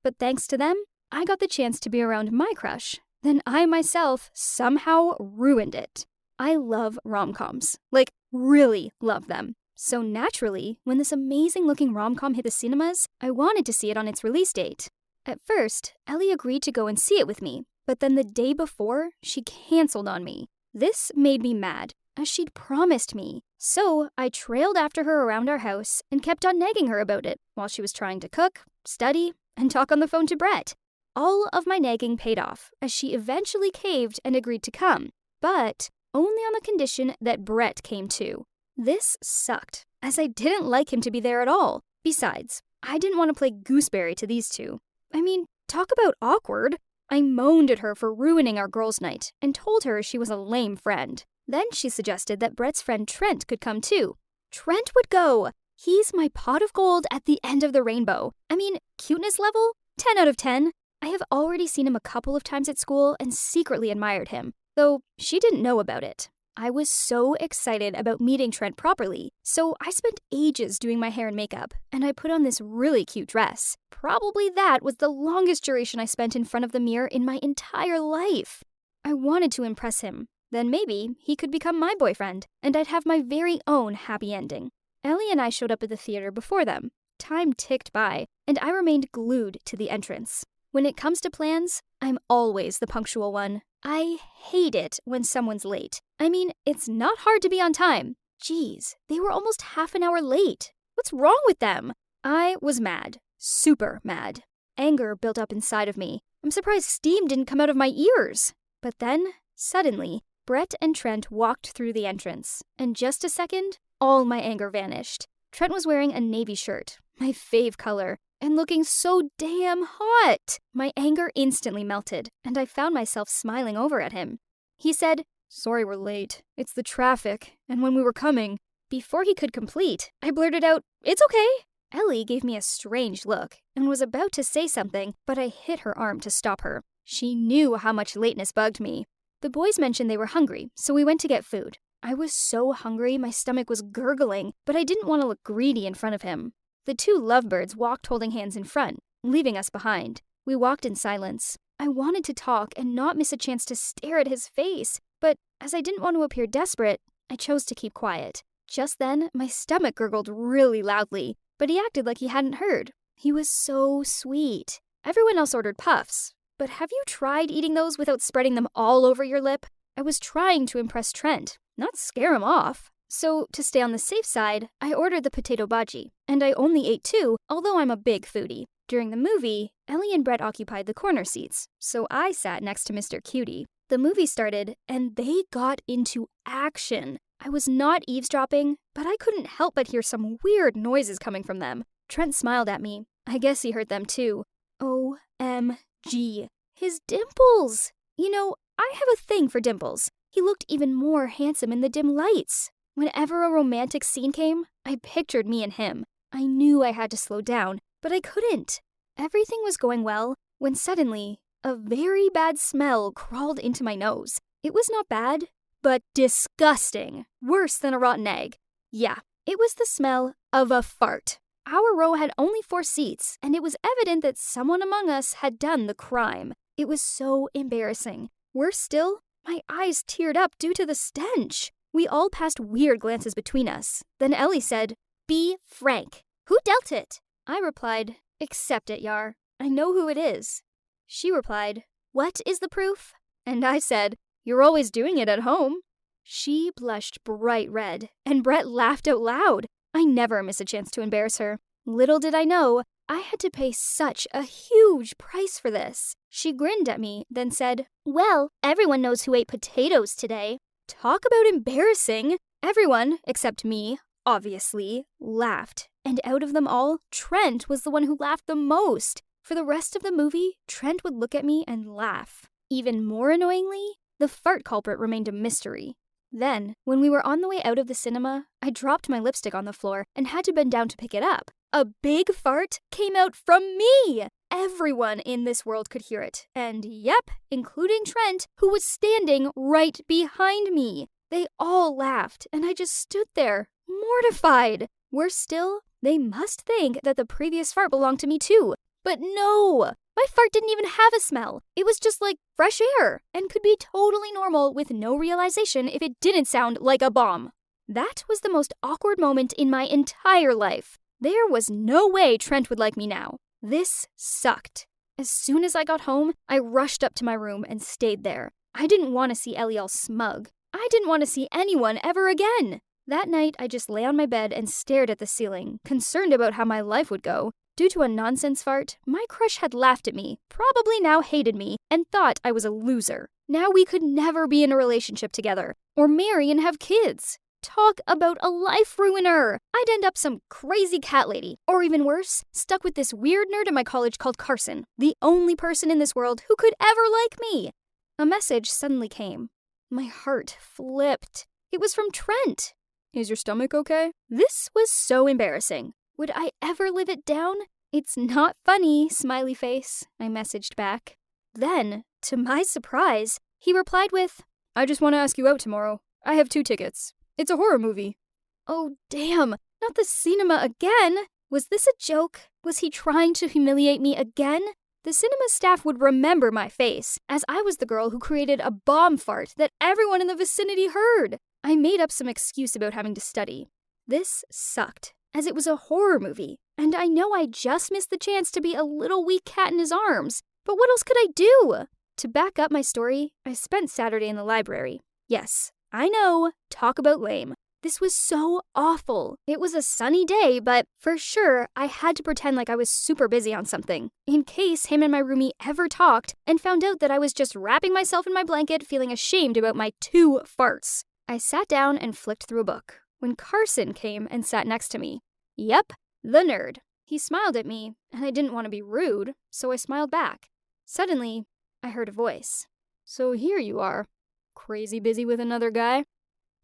E: But thanks to them, I got the chance to be around my crush. Then I myself somehow ruined it. I love rom-coms. Like, really love them. So naturally, when this amazing-looking rom-com hit the cinemas, I wanted to see it on its release date. At first, Ellie agreed to go and see it with me, but then the day before, she canceled on me. This made me mad, as she'd promised me. So I trailed after her around our house and kept on nagging her about it while she was trying to cook, study, and talk on the phone to Brett. All of my nagging paid off, as she eventually caved and agreed to come, but only on the condition that Brett came too. This sucked, as I didn't like him to be there at all. Besides, I didn't want to play gooseberry to these 2. I mean, talk about awkward. I moaned at her for ruining our girls' night and told her she was a lame friend. Then she suggested that Brett's friend Trent could come too. Trent would go. He's my pot of gold at the end of the rainbow. I mean, cuteness level? 10 out of 10. I have already seen him a couple of times at school and secretly admired him, though she didn't know about it. I was so excited about meeting Trent properly, so I spent ages doing my hair and makeup, and I put on this really cute dress. Probably that was the longest duration I spent in front of the mirror in my entire life. I wanted to impress him. Then maybe he could become my boyfriend, and I'd have my very own happy ending. Ellie and I showed up at the theater before them. Time ticked by, and I remained glued to the entrance. When it comes to plans, I'm always the punctual one. I hate it when someone's late. I mean, it's not hard to be on time. Geez, they were almost half an hour late. What's wrong with them? I was mad. Super mad. Anger built up inside of me. I'm surprised steam didn't come out of my ears. But then, suddenly, Brett and Trent walked through the entrance. And just a second, all my anger vanished. Trent was wearing a navy shirt, my fave color, and looking so damn hot. My anger instantly melted, and I found myself smiling over at him. He said, "Sorry we're late. It's the traffic, and when we were coming..." Before he could complete, I blurted out, "It's okay." Ellie gave me a strange look and was about to say something, but I hit her arm to stop her. She knew how much lateness bugged me. The boys mentioned they were hungry, so we went to get food. I was so hungry, my stomach was gurgling, but I didn't want to look greedy in front of him. The two lovebirds walked holding hands in front, leaving us behind. We walked in silence. I wanted to talk and not miss a chance to stare at his face, but as I didn't want to appear desperate, I chose to keep quiet. Just then, my stomach gurgled really loudly, but he acted like he hadn't heard. He was so sweet. Everyone else ordered puffs, but have you tried eating those without spreading them all over your lip? I was trying to impress Trent, not scare him off. So, to stay on the safe side, I ordered the potato bhaji, and I only ate 2, although I'm a big foodie. During the movie, Ellie and Brett occupied the corner seats, so I sat next to Mr. Cutie. The movie started, and they got into action. I was not eavesdropping, but I couldn't help but hear some weird noises coming from them. Trent smiled at me. I guess he heard them too. OMG. His dimples! You know, I have a thing for dimples. He looked even more handsome in the dim lights. Whenever a romantic scene came, I pictured me and him. I knew I had to slow down, but I couldn't. Everything was going well when suddenly, a very bad smell crawled into my nose. It was not bad, but disgusting. Worse than a rotten egg. Yeah, it was the smell of a fart. Our row had only 4 seats, and it was evident that someone among us had done the crime. It was so embarrassing. Worse still, my eyes teared up due to the stench. We all passed weird glances between us. Then Ellie said, "Be frank. Who dealt it?" I replied, "Accept it, Yar. I know who it is." She replied, "What is the proof?" And I said, "You're always doing it at home." She blushed bright red, and Brett laughed out loud. I never miss a chance to embarrass her. Little did I know, I had to pay such a huge price for this. She grinned at me, then said, "Well, everyone knows who ate potatoes today." Talk about embarrassing. Everyone, except me, obviously, laughed. And out of them all, Trent was the one who laughed the most. For the rest of the movie, Trent would look at me and laugh. Even more annoyingly, the fart culprit remained a mystery. Then, when we were on the way out of the cinema, I dropped my lipstick on the floor and had to bend down to pick it up. A big fart came out from me! Everyone in this world could hear it. And yep, including Trent, who was standing right behind me. They all laughed, and I just stood there, mortified. Worse still, they must think that the previous fart belonged to me too. But no! My fart didn't even have a smell. It was just like fresh air, and could be totally normal with no realization if it didn't sound like a bomb. That was the most awkward moment in my entire life. There was no way Trent would like me now. This sucked. As soon as I got home, I rushed up to my room and stayed there. I didn't want to see Ellie all smug. I didn't want to see anyone ever again. That night, I just lay on my bed and stared at the ceiling, concerned about how my life would go. Due to a nonsense fart, my crush had laughed at me, probably now hated me, and thought I was a loser. Now we could never be in a relationship together, or marry and have kids. Talk about a life ruiner! I'd end up some crazy cat lady, or even worse, stuck with this weird nerd at my college called Carson, the only person in this world who could ever like me. A message suddenly came. My heart flipped. It was from Trent. "Is your stomach okay?" This was so embarrassing. Would I ever live it down? "It's not funny, smiley face," I messaged back. Then, to my surprise, he replied with, "I just want to ask you out tomorrow. I have 2 tickets. It's a horror movie." Oh, damn. Not the cinema again. Was this a joke? Was he trying to humiliate me again? The cinema staff would remember my face, as I was the girl who created a bomb fart that everyone in the vicinity heard. I made up some excuse about having to study. This sucked, as it was a horror movie, and I know I just missed the chance to be a little weak cat in his arms. But what else could I do? To back up my story, I spent Saturday in the library. Yes, I know, talk about lame. This was so awful. It was a sunny day, but for sure, I had to pretend like I was super busy on something, in case him and my roomie ever talked and found out that I was just wrapping myself in my blanket feeling ashamed about my 2 farts. I sat down and flicked through a book when Carson came and sat next to me. Yep, the nerd. He smiled at me, and I didn't want to be rude, so I smiled back. Suddenly, I heard a voice. So here you are, crazy busy with another guy?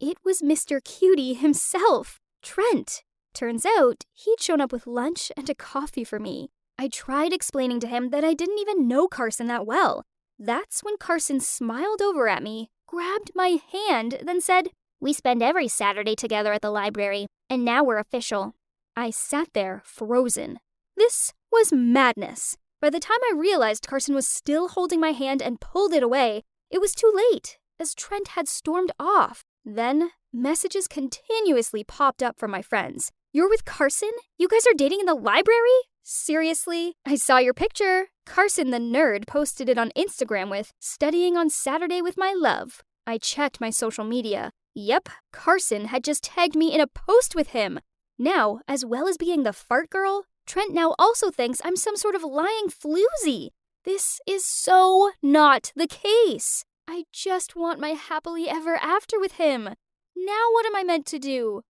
E: It was Mr. Cutie himself, Trent. Turns out, he'd shown up with lunch and a coffee for me. I tried explaining to him that I didn't even know Carson that well. That's when Carson smiled over at me, grabbed my hand, then said, "We spend every Saturday together at the library, and now we're official." I sat there, frozen. This was madness. By the time I realized Carson was still holding my hand and pulled it away, it was too late, as Trent had stormed off. Then, messages continuously popped up from my friends. "You're with Carson? You guys are dating in the library? Seriously? I saw your picture." Carson the nerd posted it on Instagram with, "Studying on Saturday with my love." I checked my social media. Yep, Carson had just tagged me in a post with him. Now, as well as being the fart girl, Trent now also thinks I'm some sort of lying floozy. This is so not the case. I just want my happily ever after with him. Now what am I meant to do?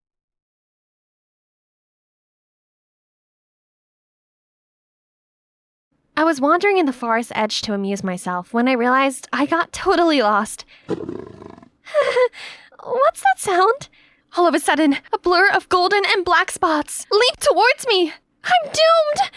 F: I was wandering in the forest edge to amuse myself when I realized I got totally lost. What's that sound? All of a sudden, a blur of golden and black spots leaped towards me. I'm doomed!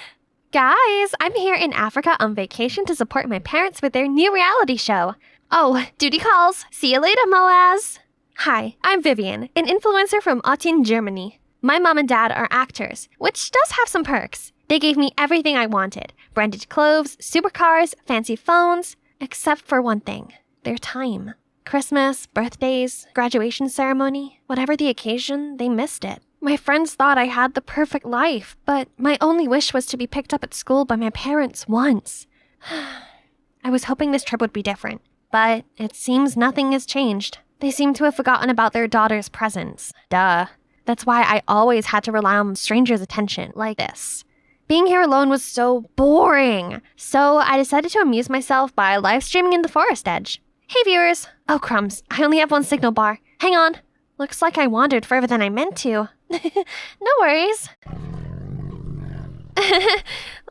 F: Guys, I'm here in Africa on vacation to support my parents with their new reality show. Oh, duty calls. See you later, Moaz. Hi, I'm Vivian, an influencer from Aachen, Germany. My mom and dad are actors, which does have some perks. They gave me everything I wanted. Branded clothes, supercars, fancy phones. Except for one thing. Their time. Christmas, birthdays, graduation ceremony, whatever the occasion, they missed it. My friends thought I had the perfect life, but my only wish was to be picked up at school by my parents once. I was hoping this trip would be different, but it seems nothing has changed. They seem to have forgotten about their daughter's presence. Duh. That's why I always had to rely on strangers' attention like this. Being here alone was so boring, so I decided to amuse myself by live streaming in the forest edge. Hey viewers! Oh crumbs, I only have one signal bar. Hang on. Looks like I wandered further than I meant to. No worries.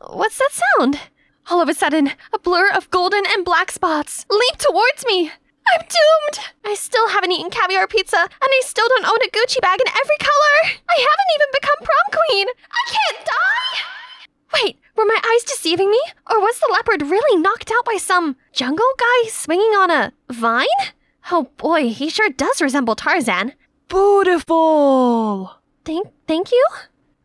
F: What's that sound? All of a sudden, a blur of golden and black spots leaped towards me. I'm doomed! I still haven't eaten caviar pizza, and I still don't own a Gucci bag in every color! I haven't even become prom queen! I can't die! Wait, were my eyes deceiving me? Or was the leopard really knocked out by some jungle guy swinging on a vine? Oh boy, he sure does resemble Tarzan. Beautiful! Thank you?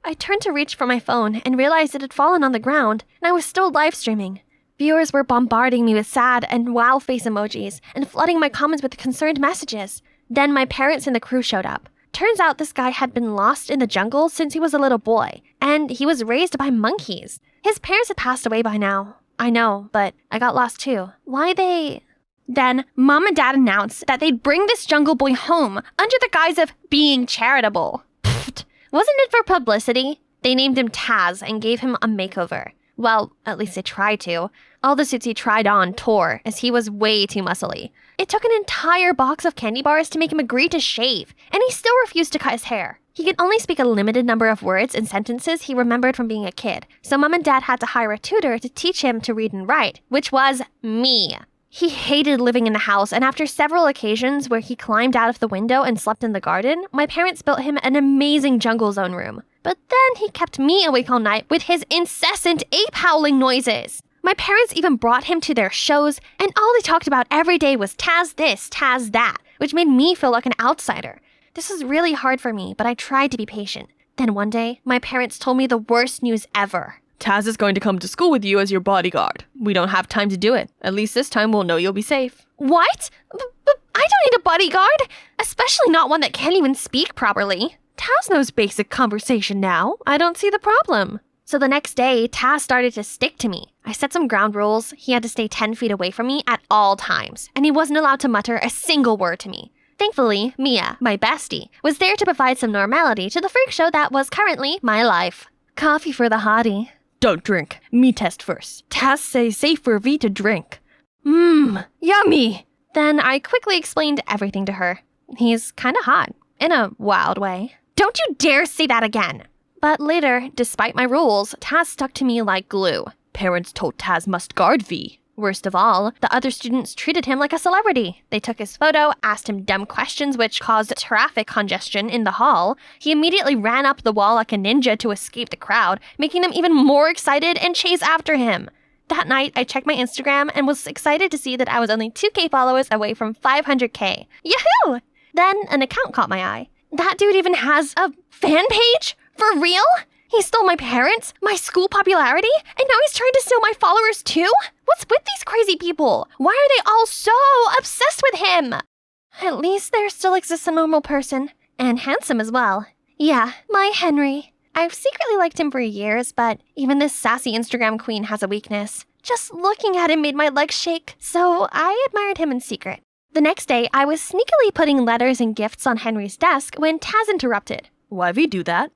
F: I turned to reach for my phone and realized it had fallen on the ground, and I was still live streaming. Viewers were bombarding me with sad and wow face emojis and flooding my comments with concerned messages. Then my parents and the crew showed up. Turns out this guy had been lost in the jungle since he was a little boy, and he was raised by monkeys. His parents had passed away by now. I know, but I got lost too. Then, Mom and Dad announced that they'd bring this jungle boy home under the guise of being charitable. Pfft, wasn't it for publicity? They named him Taz and gave him a makeover. Well, at least they tried to. All the suits he tried on tore, as he was way too muscly. It took an entire box of candy bars to make him agree to shave, and he still refused to cut his hair. He could only speak a limited number of words and sentences he remembered from being a kid, so Mom and Dad had to hire a tutor to teach him to read and write, which was me. He hated living in the house, and after several occasions where he climbed out of the window and slept in the garden, my parents built him an amazing jungle zone room. But then he kept me awake all night with his incessant ape howling noises. My parents even brought him to their shows, and all they talked about every day was Taz this, Taz that, which made me feel like an outsider. This was really hard for me, but I tried to be patient. Then one day, my parents told me the worst news ever.
G: Taz is going to come to school with you as your bodyguard. We don't have time to do it. At least this time we'll know you'll be safe.
F: What? But I don't need a bodyguard, especially not one that can't even speak properly. Taz knows basic conversation now. I don't see the problem. So the next day, Taz started to stick to me. I set some ground rules. He had to stay 10 feet away from me at all times, and he wasn't allowed to mutter a single word to me. Thankfully, Mia, my bestie, was there to provide some normality to the freak show that was currently my life. Coffee for the hottie.
G: Don't drink. Me test first. Taz say safe for V to drink.
F: Yummy! Then I quickly explained everything to her. He's kinda hot, in a wild way. Don't you dare say that again! But later, despite my rules, Taz stuck to me like glue.
G: Parents told Taz must guard V.
F: Worst of all, the other students treated him like a celebrity. They took his photo, asked him dumb questions which caused traffic congestion in the hall. He immediately ran up the wall like a ninja to escape the crowd, making them even more excited and chase after him. That night, I checked my Instagram and was excited to see that I was only 2K followers away from 500K. Yahoo! Then an account caught my eye. That dude even has a fan page? For real? He stole my parents, my school popularity, and now he's trying to steal my followers too? What's with these crazy people? Why are they all so obsessed with him? At least there still exists a normal person. And handsome as well. Yeah, my Henry. I've secretly liked him for years, but even this sassy Instagram queen has a weakness. Just looking at him made my legs shake, so I admired him in secret. The next day, I was sneakily putting letters and gifts on Henry's desk when Taz interrupted.
G: Why V do that?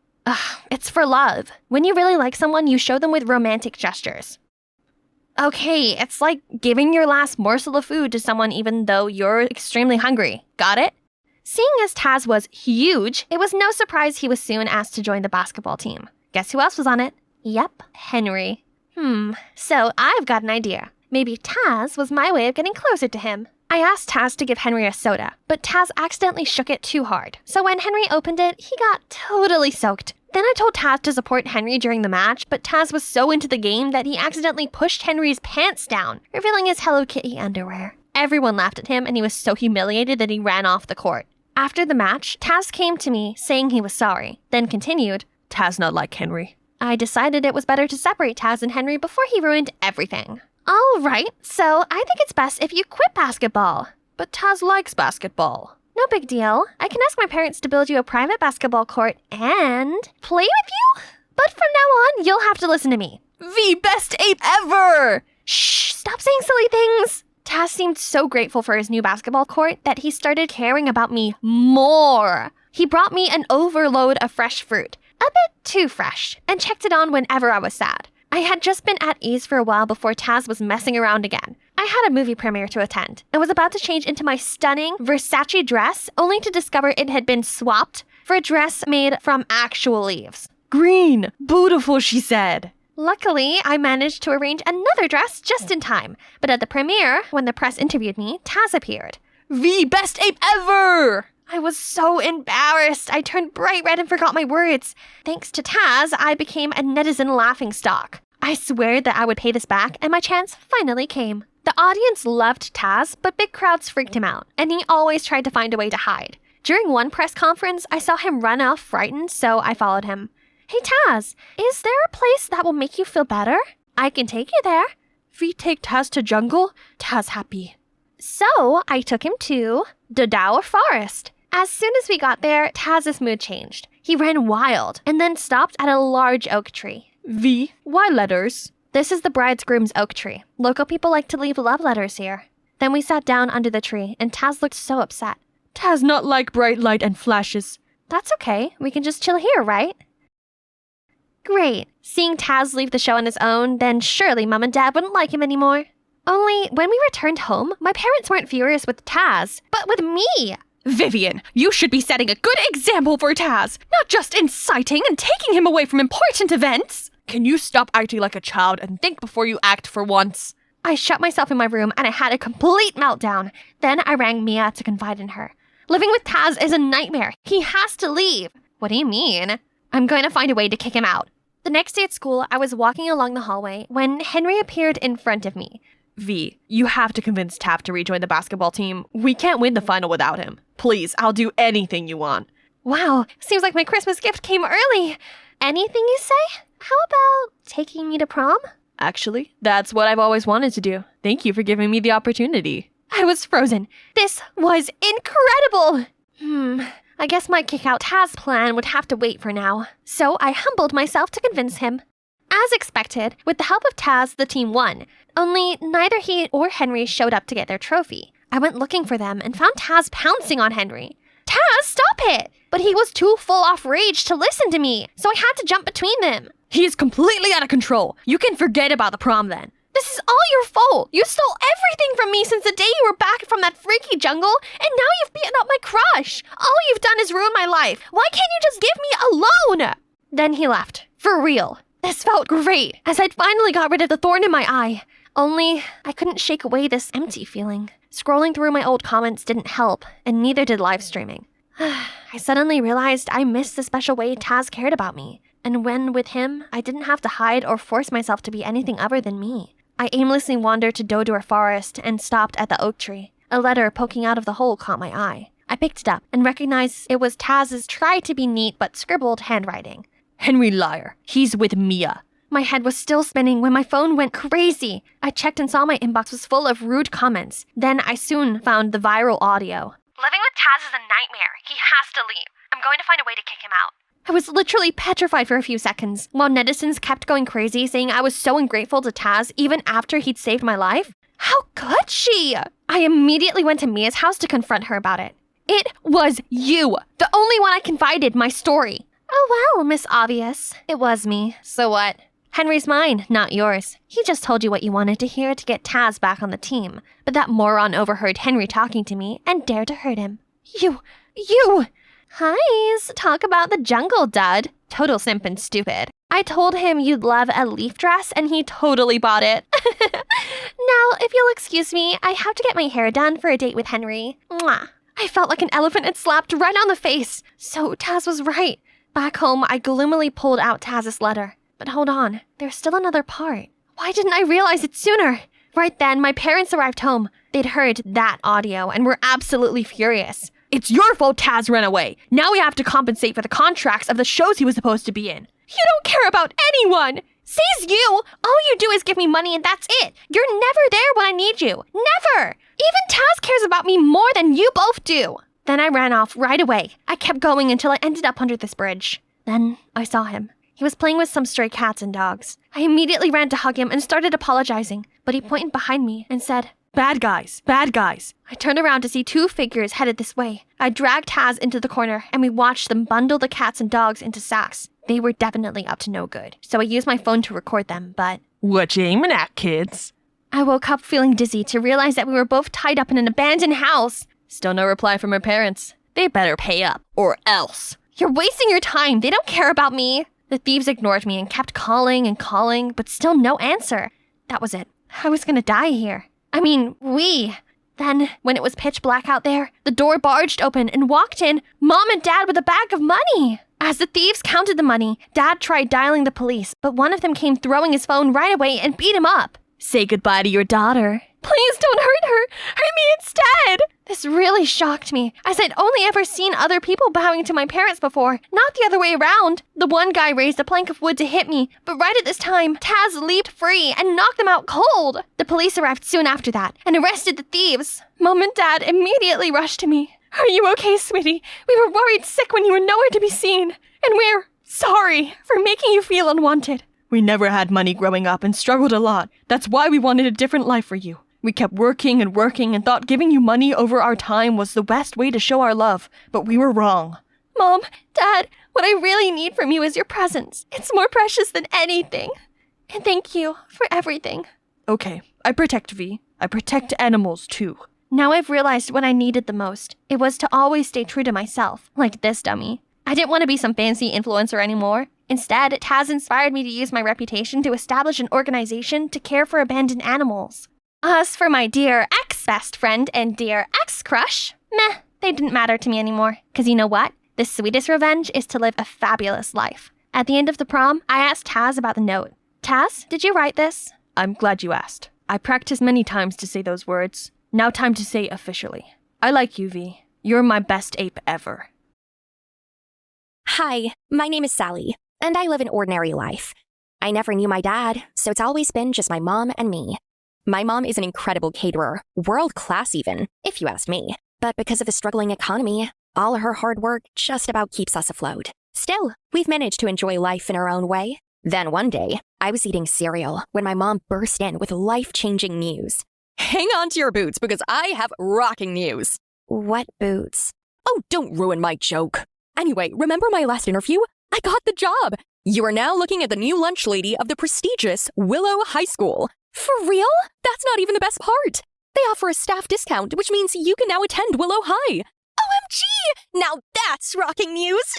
F: It's for love. When you really like someone, you show them with romantic gestures. Okay, it's like giving your last morsel of food to someone even though you're extremely hungry. Got it? Seeing as Taz was huge, it was no surprise he was soon asked to join the basketball team. Guess who else was on it? Yep, Henry. So I've got an idea. Maybe Taz was my way of getting closer to him. I asked Taz to give Henry a soda, but Taz accidentally shook it too hard. So when Henry opened it, he got totally soaked. Then I told Taz to support Henry during the match, but Taz was so into the game that he accidentally pushed Henry's pants down, revealing his Hello Kitty underwear. Everyone laughed at him, and he was so humiliated that he ran off the court. After the match, Taz came to me, saying he was sorry, then continued,
G: Taz not like Henry.
F: I decided it was better to separate Taz and Henry before he ruined everything. All right, so I think it's best if you quit basketball.
G: But Taz likes basketball.
F: No big deal. I can ask my parents to build you a private basketball court and play with you? But from now on, you'll have to listen to me.
G: V best ape ever!
F: Shh, stop saying silly things. Taz seemed so grateful for his new basketball court that he started caring about me more. He brought me an overload of fresh fruit, a bit too fresh, and checked it on whenever I was sad. I had just been at ease for a while before Taz was messing around again. I had a movie premiere to attend and was about to change into my stunning Versace dress, only to discover it had been swapped for a dress made from actual leaves.
G: Green! Beautiful, she said.
F: Luckily, I managed to arrange another dress just in time. But at the premiere, when the press interviewed me, Taz appeared.
G: V best ape ever!
F: I was so embarrassed. I turned bright red and forgot my words. Thanks to Taz, I became a netizen laughingstock. I swear that I would pay this back, and my chance finally came. The audience loved Taz, but big crowds freaked him out, and he always tried to find a way to hide. During one press conference, I saw him run off frightened, so I followed him. Hey Taz, is there a place that will make you feel better? I can take you there.
G: V take Taz to jungle? Taz happy.
F: So I took him to the Dower Forest. As soon as we got there, Taz's mood changed. He ran wild and then stopped at a large oak tree.
G: V, why letters?
F: This is the bridegroom's oak tree. Local people like to leave love letters here. Then we sat down under the tree, and Taz looked so upset.
G: Taz not like bright light and flashes.
F: That's okay. We can just chill here, right? Great. Seeing Taz leave the show on his own, then surely Mom and Dad wouldn't like him anymore. Only, when we returned home, my parents weren't furious with Taz, but with me.
G: Vivian, you should be setting a good example for Taz, not just inciting and taking him away from important events. Can you stop acting like a child and think before you act for once?
F: I shut myself in my room and I had a complete meltdown. Then I rang Mia to confide in her. Living with Taz is a nightmare. He has to leave. What do you mean? I'm going to find a way to kick him out. The next day at school, I was walking along the hallway when Henry appeared in front of me.
G: V, you have to convince Taft to rejoin the basketball team. We can't win the final without him. Please, I'll do anything you want.
F: Wow, seems like my Christmas gift came early. Anything you say? How about taking me to prom?
G: Actually, that's what I've always wanted to do. Thank you for giving me the opportunity.
F: I was frozen. This was incredible! I guess my kick-out Taz plan would have to wait for now. So I humbled myself to convince him. As expected, with the help of Taz, the team won. Only neither he or Henry showed up to get their trophy. I went looking for them and found Taz pouncing on Henry. Taz, stop it! But he was too full off rage to listen to me, so I had to jump between them.
G: He is completely out of control. You can forget about the prom then.
F: This is all your fault. You stole everything from me since the day you were back from that freaky jungle, and now you've beaten up my crush. All you've done is ruin my life. Why can't you just give me alone? Then he left. For real. This felt great, as I'd finally got rid of the thorn in my eye. Only, I couldn't shake away this empty feeling. Scrolling through my old comments didn't help, and neither did live streaming. I suddenly realized I missed the special way Taz cared about me. And when with him, I didn't have to hide or force myself to be anything other than me. I aimlessly wandered to Dodor Forest and stopped at the oak tree. A letter poking out of the hole caught my eye. I picked it up and recognized it was Taz's try-to-be-neat but scribbled handwriting.
G: Henry liar. He's with Mia.
F: My head was still spinning when my phone went crazy. I checked and saw my inbox was full of rude comments. Then I soon found the viral audio.
D: Living with Taz is a nightmare. He has to leave. I'm going to find a way to kick him out.
F: I was literally petrified for a few seconds, while netizens kept going crazy saying I was so ungrateful to Taz even after he'd saved my life. How could she? I immediately went to Mia's house to confront her about it. It was you, the only one I confided my story. Oh well, Miss Obvious. It was me. So what? Henry's mine, not yours. He just told you what you wanted to hear to get Taz back on the team. But that moron overheard Henry talking to me and dared to hurt him. You! Hi's, talk about the jungle, dud. Total simp and stupid. I told him you'd love a leaf dress and he totally bought it. Now, if you'll excuse me, I have to get my hair done for a date with Henry. Mwah. I felt like an elephant had slapped right on the face. So Taz was right. Back home, I gloomily pulled out Taz's letter. But hold on, there's still another part. Why didn't I realize it sooner? Right then, my parents arrived home. They'd heard that audio and were absolutely furious.
G: It's your fault Taz ran away. Now we have to compensate for the contracts of the shows he was supposed to be in.
F: You don't care about anyone! Says you! All you do is give me money and that's it. You're never there when I need you. Never! Even Taz cares about me more than you both do. Then I ran off right away. I kept going until I ended up under this bridge. Then I saw him. He was playing with some stray cats and dogs. I immediately ran to hug him and started apologizing, but he pointed behind me and said,
G: Bad guys, bad guys.
F: I turned around to see two figures headed this way. I dragged Taz into the corner and we watched them bundle the cats and dogs into sacks. They were definitely up to no good, so I used my phone to record them, but...
G: What you aiming at, kids?
F: I woke up feeling dizzy to realize that we were both tied up in an abandoned house.
G: Still no reply from her parents. They better pay up, or else.
F: You're wasting your time. They don't care about me. The thieves ignored me and kept calling and calling, but still no answer. That was it. I was gonna die here. Then, when it was pitch black out there, the door barged open and walked in Mom and Dad with a bag of money. As the thieves counted the money, Dad tried dialing the police, but one of them came throwing his phone right away and beat him up.
G: Say goodbye to your daughter.
F: Please don't hurt her. Hurt me instead. This really shocked me, as I'd only ever seen other people bowing to my parents before, not the other way around. The one guy raised a plank of wood to hit me, but right at this time, Taz leaped free and knocked them out cold. The police arrived soon after that and arrested the thieves. Mom and Dad immediately rushed to me. Are you okay, sweetie? We were worried sick when you were nowhere to be seen, and we're sorry for making you feel unwanted.
G: We never had money growing up and struggled a lot. That's why we wanted a different life for you. We kept working and thought giving you money over our time was the best way to show our love, but we were wrong.
F: Mom, Dad, what I really need from you is your presence. It's more precious than anything. And thank you for everything.
G: Okay, I protect V. I protect animals too.
F: Now I've realized what I needed the most. It was to always stay true to myself, like this dummy. I didn't want to be some fancy influencer anymore. Instead, Taz inspired me to use my reputation to establish an organization to care for abandoned animals. As for my dear ex-best friend and dear ex-crush, meh, they didn't matter to me anymore. 'Cause you know what? The sweetest revenge is to live a fabulous life. At the end of the prom, I asked Taz about the note. Taz, did you write this?
G: I'm glad you asked. I practiced many times to say those words. Now time to say officially. I like you, V. You're my best ape ever.
A: Hi, my name is Sally, and I live an ordinary life. I never knew my dad, so it's always been just my mom and me. My mom is an incredible caterer, world class even, if you ask me. But because of the struggling economy, all her hard work just about keeps us afloat. Still, we've managed to enjoy life in our own way. Then one day, I was eating cereal when my mom burst in with life-changing news.
B: Hang on to your boots because I have rocking news.
A: What boots?
B: Oh, don't ruin my joke. Anyway, remember my last interview? I got the job. You are now looking at the new lunch lady of the prestigious Willow High School. For real? That's not even the best part. They offer a staff discount, which means you can now attend Willow High. OMG! Now that's rocking news!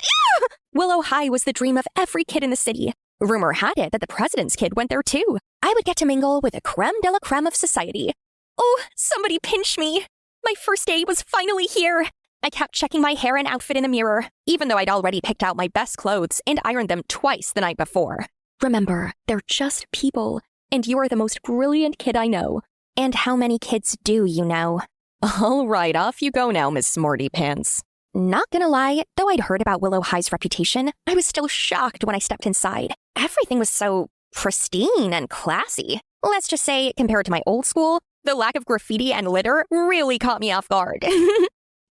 B: Willow High was the dream of every kid in the city. Rumor had it that the president's kid went there too. I would get to mingle with the creme de la creme of society. Oh, somebody pinch me. My first day was finally here. I kept checking my hair and outfit in the mirror, even though I'd already picked out my best clothes and ironed them twice the night before. Remember, they're just people, and you are the most brilliant kid I know.
A: And how many kids do you know?
B: All right, off you go now, Miss Smarty Pants.
A: Not gonna lie, though I'd heard about Willow High's reputation, I was still shocked when I stepped inside. Everything was so pristine and classy. Let's just say, compared to my old school, the lack of graffiti and litter really caught me off guard.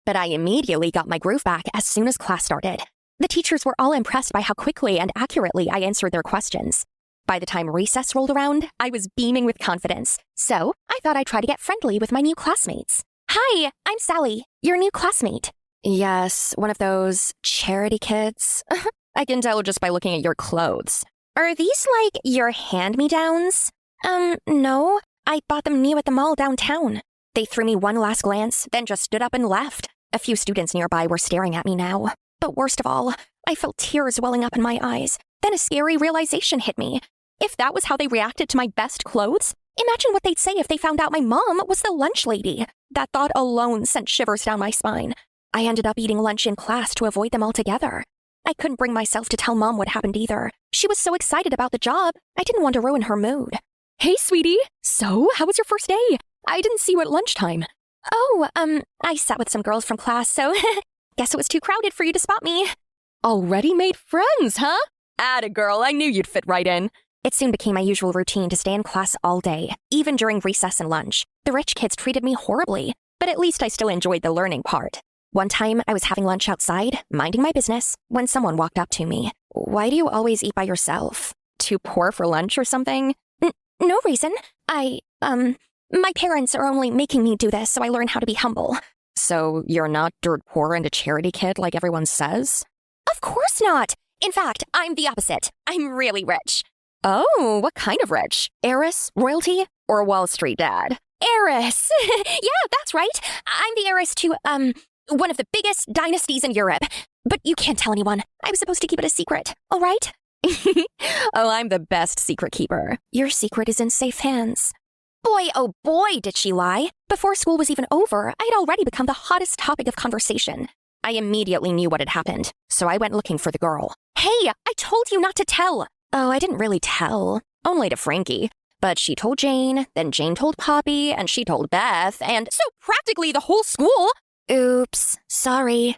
A: But I immediately got my groove back as soon as class started. The teachers were all impressed by how quickly and accurately I answered their questions. By the time recess rolled around, I was beaming with confidence, so I thought I'd try to get friendly with my new classmates. Hi, I'm Sally, your new classmate.
B: Yes, one of those charity kids. I can tell just by looking at your clothes.
A: Are these like your hand-me-downs? No. I bought them new at the mall downtown. They threw me one last glance, then just stood up and left. A few students nearby were staring at me now. But worst of all, I felt tears welling up in my eyes. Then a scary realization hit me. If that was how they reacted to my best clothes, imagine what they'd say if they found out my mom was the lunch lady. That thought alone sent shivers down my spine. I ended up eating lunch in class to avoid them altogether. I couldn't bring myself to tell Mom what happened either. She was so excited about the job, I didn't want to ruin her mood.
B: Hey, sweetie. So, how was your first day? I didn't see you at lunchtime.
A: Oh, I sat with some girls from class, so guess it was too crowded for you to spot me.
B: Already made friends, huh? Atta girl, I knew you'd fit right in.
A: It soon became my usual routine to stay in class all day, even during recess and lunch. The rich kids treated me horribly, but at least I still enjoyed the learning part. One time, I was having lunch outside, minding my business, when someone walked up to me. Why do you always eat by yourself? Too poor for lunch or something? No reason. My parents are only making me do this so I learn how to be humble.
B: So you're not dirt poor and a charity kid like everyone says?
A: Of course not. In fact, I'm the opposite. I'm really rich.
B: Oh, what kind of rich? Heiress, royalty, or Wall Street dad?
A: Heiress. Yeah, that's right. I'm the heiress to, one of the biggest dynasties in Europe. But you can't tell anyone. I was supposed to keep it a secret, all right?
B: Oh, I'm the best secret keeper.
A: Your secret is in safe hands. Boy, oh boy, did she lie. Before school was even over, I'd already become the hottest topic of conversation. I immediately knew what had happened, so I went looking for the girl. Hey, I told you not to tell.
B: Oh, I didn't really tell. Only to Frankie. But she told Jane, then Jane told Poppy, and she told Beth, and so practically the whole school.
A: Oops, sorry.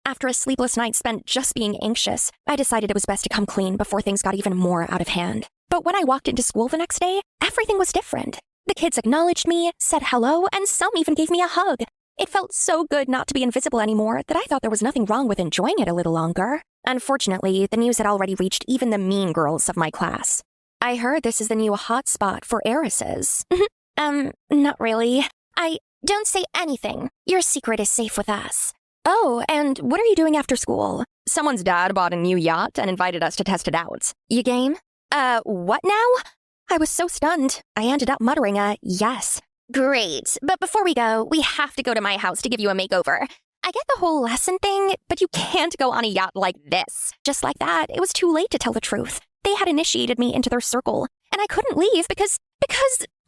A: After a sleepless night spent just being anxious, I decided it was best to come clean before things got even more out of hand. But when I walked into school the next day, everything was different. The kids acknowledged me, said hello, and some even gave me a hug. It felt so good not to be invisible anymore that I thought there was nothing wrong with enjoying it a little longer. Unfortunately, the news had already reached even the mean girls of my class. I heard this is the new hotspot for heiresses. Not really. Don't say anything. Your secret is safe with us. Oh, and what are you doing after school?
B: Someone's dad bought a new yacht and invited us to test it out.
A: You game? What now? I was so stunned. I ended up muttering a yes. Great, but before we go, we have to go to my house to give you a makeover. I get the whole lesson thing, but you can't go on a yacht like this. Just like that, it was too late to tell the truth. They had initiated me into their circle, and I couldn't leave because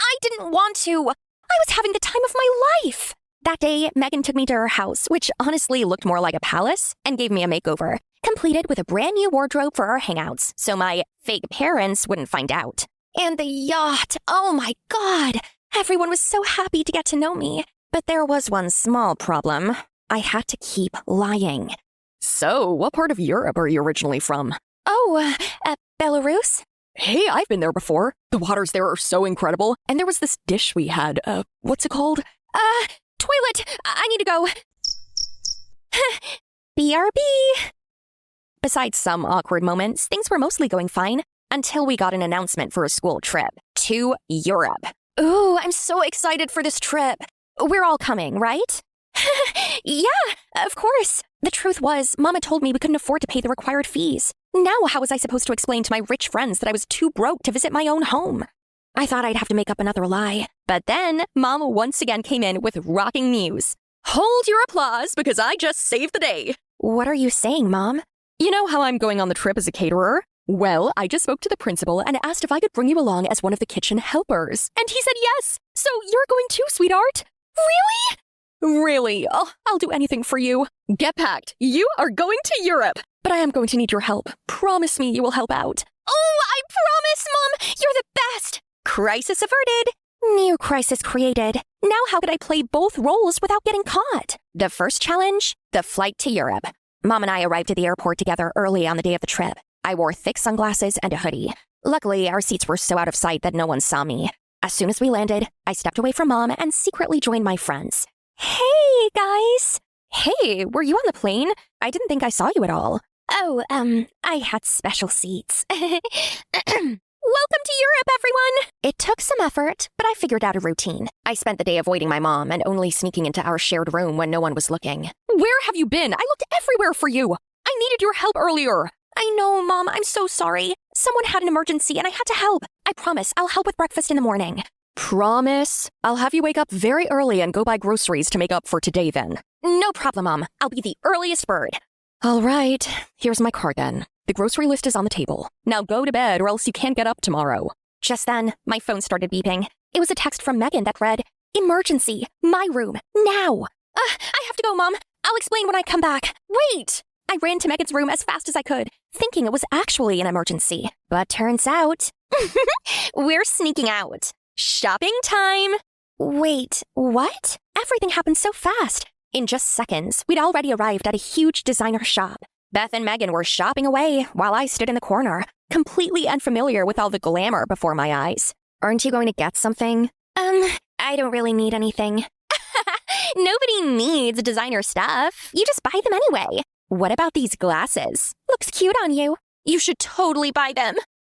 A: I didn't want to. I was having the time of my life. That day, Megan took me to her house, which honestly looked more like a palace, and gave me a makeover, completed with a brand new wardrobe for our hangouts, so my fake parents wouldn't find out. And the yacht, oh my god! Everyone was so happy to get to know me. But there was one small problem. I had to keep lying.
B: So, what part of Europe are you originally from?
A: Oh, Belarus?
B: Hey, I've been there before. The waters there are so incredible. And there was this dish we had, what's it called?
A: Toilet! I need to go. BRB. Besides some awkward moments, things were mostly going fine until we got an announcement for a school trip to Europe. Ooh, I'm so excited for this trip. We're all coming, right? Yeah, of course. The truth was, Mama told me we couldn't afford to pay the required fees. Now how was I supposed to explain to my rich friends that I was too broke to visit my own home? I thought I'd have to make up another lie. But then, Mom once again came in with rocking news. Hold your applause, because I just saved the day. What are you saying, Mom? You know how I'm going on the trip as a caterer? Well, I just spoke to the principal and asked if I could bring you along as one of the kitchen helpers. And he said yes. So you're going too, sweetheart. Really? Really? I'll do anything for you. Get packed. You are going to Europe. But I am going to need your help. Promise me you will help out. Oh, I promise, Mom. You're the best. Crisis averted. New crisis created. Now how could I play both roles without getting caught? The first challenge, the flight to Europe. Mom and I arrived at the airport together early on the day of the trip. I wore thick sunglasses and a hoodie. Luckily, our seats were so out of sight that no one saw me. As soon as we landed, I stepped away from Mom and secretly joined my friends. Hey, guys! Hey, were you on the plane? I didn't think I saw you at all. Oh, I had special seats. Welcome to Europe, everyone! It took some effort, but I figured out a routine. I spent the day avoiding my mom and only sneaking into our shared room when no one was looking. Where have you been? I looked everywhere for you. I needed your help earlier. I know, Mom, I'm so sorry. Someone had an emergency and I had to help. I promise I'll help with breakfast in the morning. Promise? I'll have you wake up very early and go buy groceries to make up for today then. No problem, Mom. I'll be the earliest bird. All right, here's my card then. The grocery list is on the table. Now go to bed or else you can't get up tomorrow. Just then, my phone started beeping. It was a text from Megan that read, "Emergency, my room, now." I have to go, Mom. I'll explain when I come back. Wait! I ran to Megan's room as fast as I could, thinking it was actually an emergency. But turns out, we're sneaking out. Shopping time! Wait, what? Everything happened so fast. In just seconds, we'd already arrived at a huge designer shop. Beth and Megan were shopping away while I stood in the corner, completely unfamiliar with all the glamour before my eyes. Aren't you going to get something? I don't really need anything. Nobody needs designer stuff. You just buy them anyway. What about these glasses? Looks cute on you. You should totally buy them.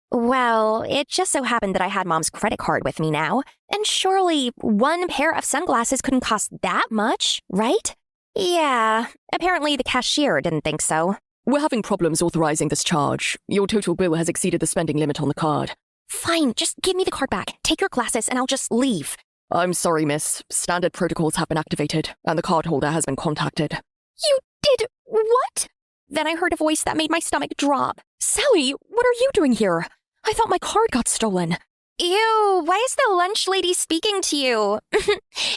A: Well, it just so happened that I had Mom's credit card with me now, and surely one pair of sunglasses couldn't cost that much, right? Yeah, apparently the cashier didn't think so.
B: We're having problems authorizing this charge. Your total bill has exceeded the spending limit on the card.
A: Fine, just give me the card back. Take your glasses and I'll just leave.
B: I'm sorry, miss. Standard protocols have been activated, and the cardholder has been contacted.
A: You did what? Then I heard a voice that made my stomach drop. Sally, what are you doing here? I thought my card got stolen. Ew, why is the lunch lady speaking to you?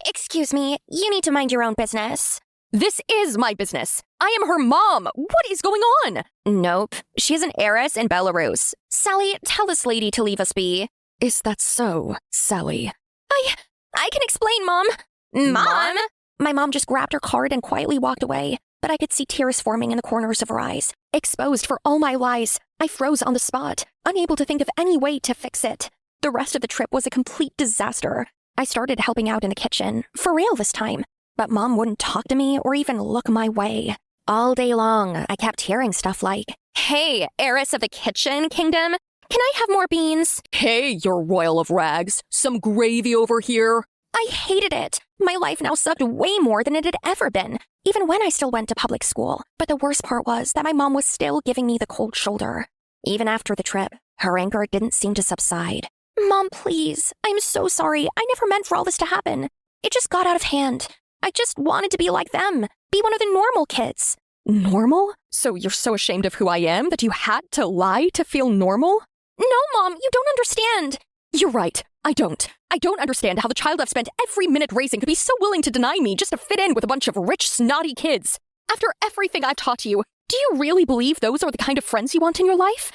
A: Excuse me, you need to mind your own business.
B: This is my business. I am her mom. What is going on?
A: Nope, she's an heiress in Belarus. Sally, tell this lady to leave us be.
B: Is that so, Sally?
A: I can explain, Mom. Mom? My mom just grabbed her card and quietly walked away, but I could see tears forming in the corners of her eyes. Exposed for all my lies, I froze on the spot, unable to think of any way to fix it. The rest of the trip was a complete disaster. I started helping out in the kitchen, for real this time, but Mom wouldn't talk to me or even look my way. All day long, I kept hearing stuff like, "Hey, heiress of the kitchen kingdom, can I have more beans?"
B: Hey, you're royal of rags. Some gravy over here.
A: I hated it. My life now sucked way more than it had ever been, even when I still went to public school. But the worst part was that my mom was still giving me the cold shoulder. Even after the trip, her anger didn't seem to subside. Mom, please. I'm so sorry. I never meant for all this to happen. It just got out of hand. I just wanted to be like them, be one of the normal kids.
B: Normal? So you're so ashamed of who I am that you had to lie to feel normal?
A: No, Mom, you don't understand.
B: You're right. I don't understand how the child I've spent every minute raising could be so willing to deny me just to fit in with a bunch of rich, snotty kids. After everything I've taught you, do you really believe those are the kind of friends you want in your life?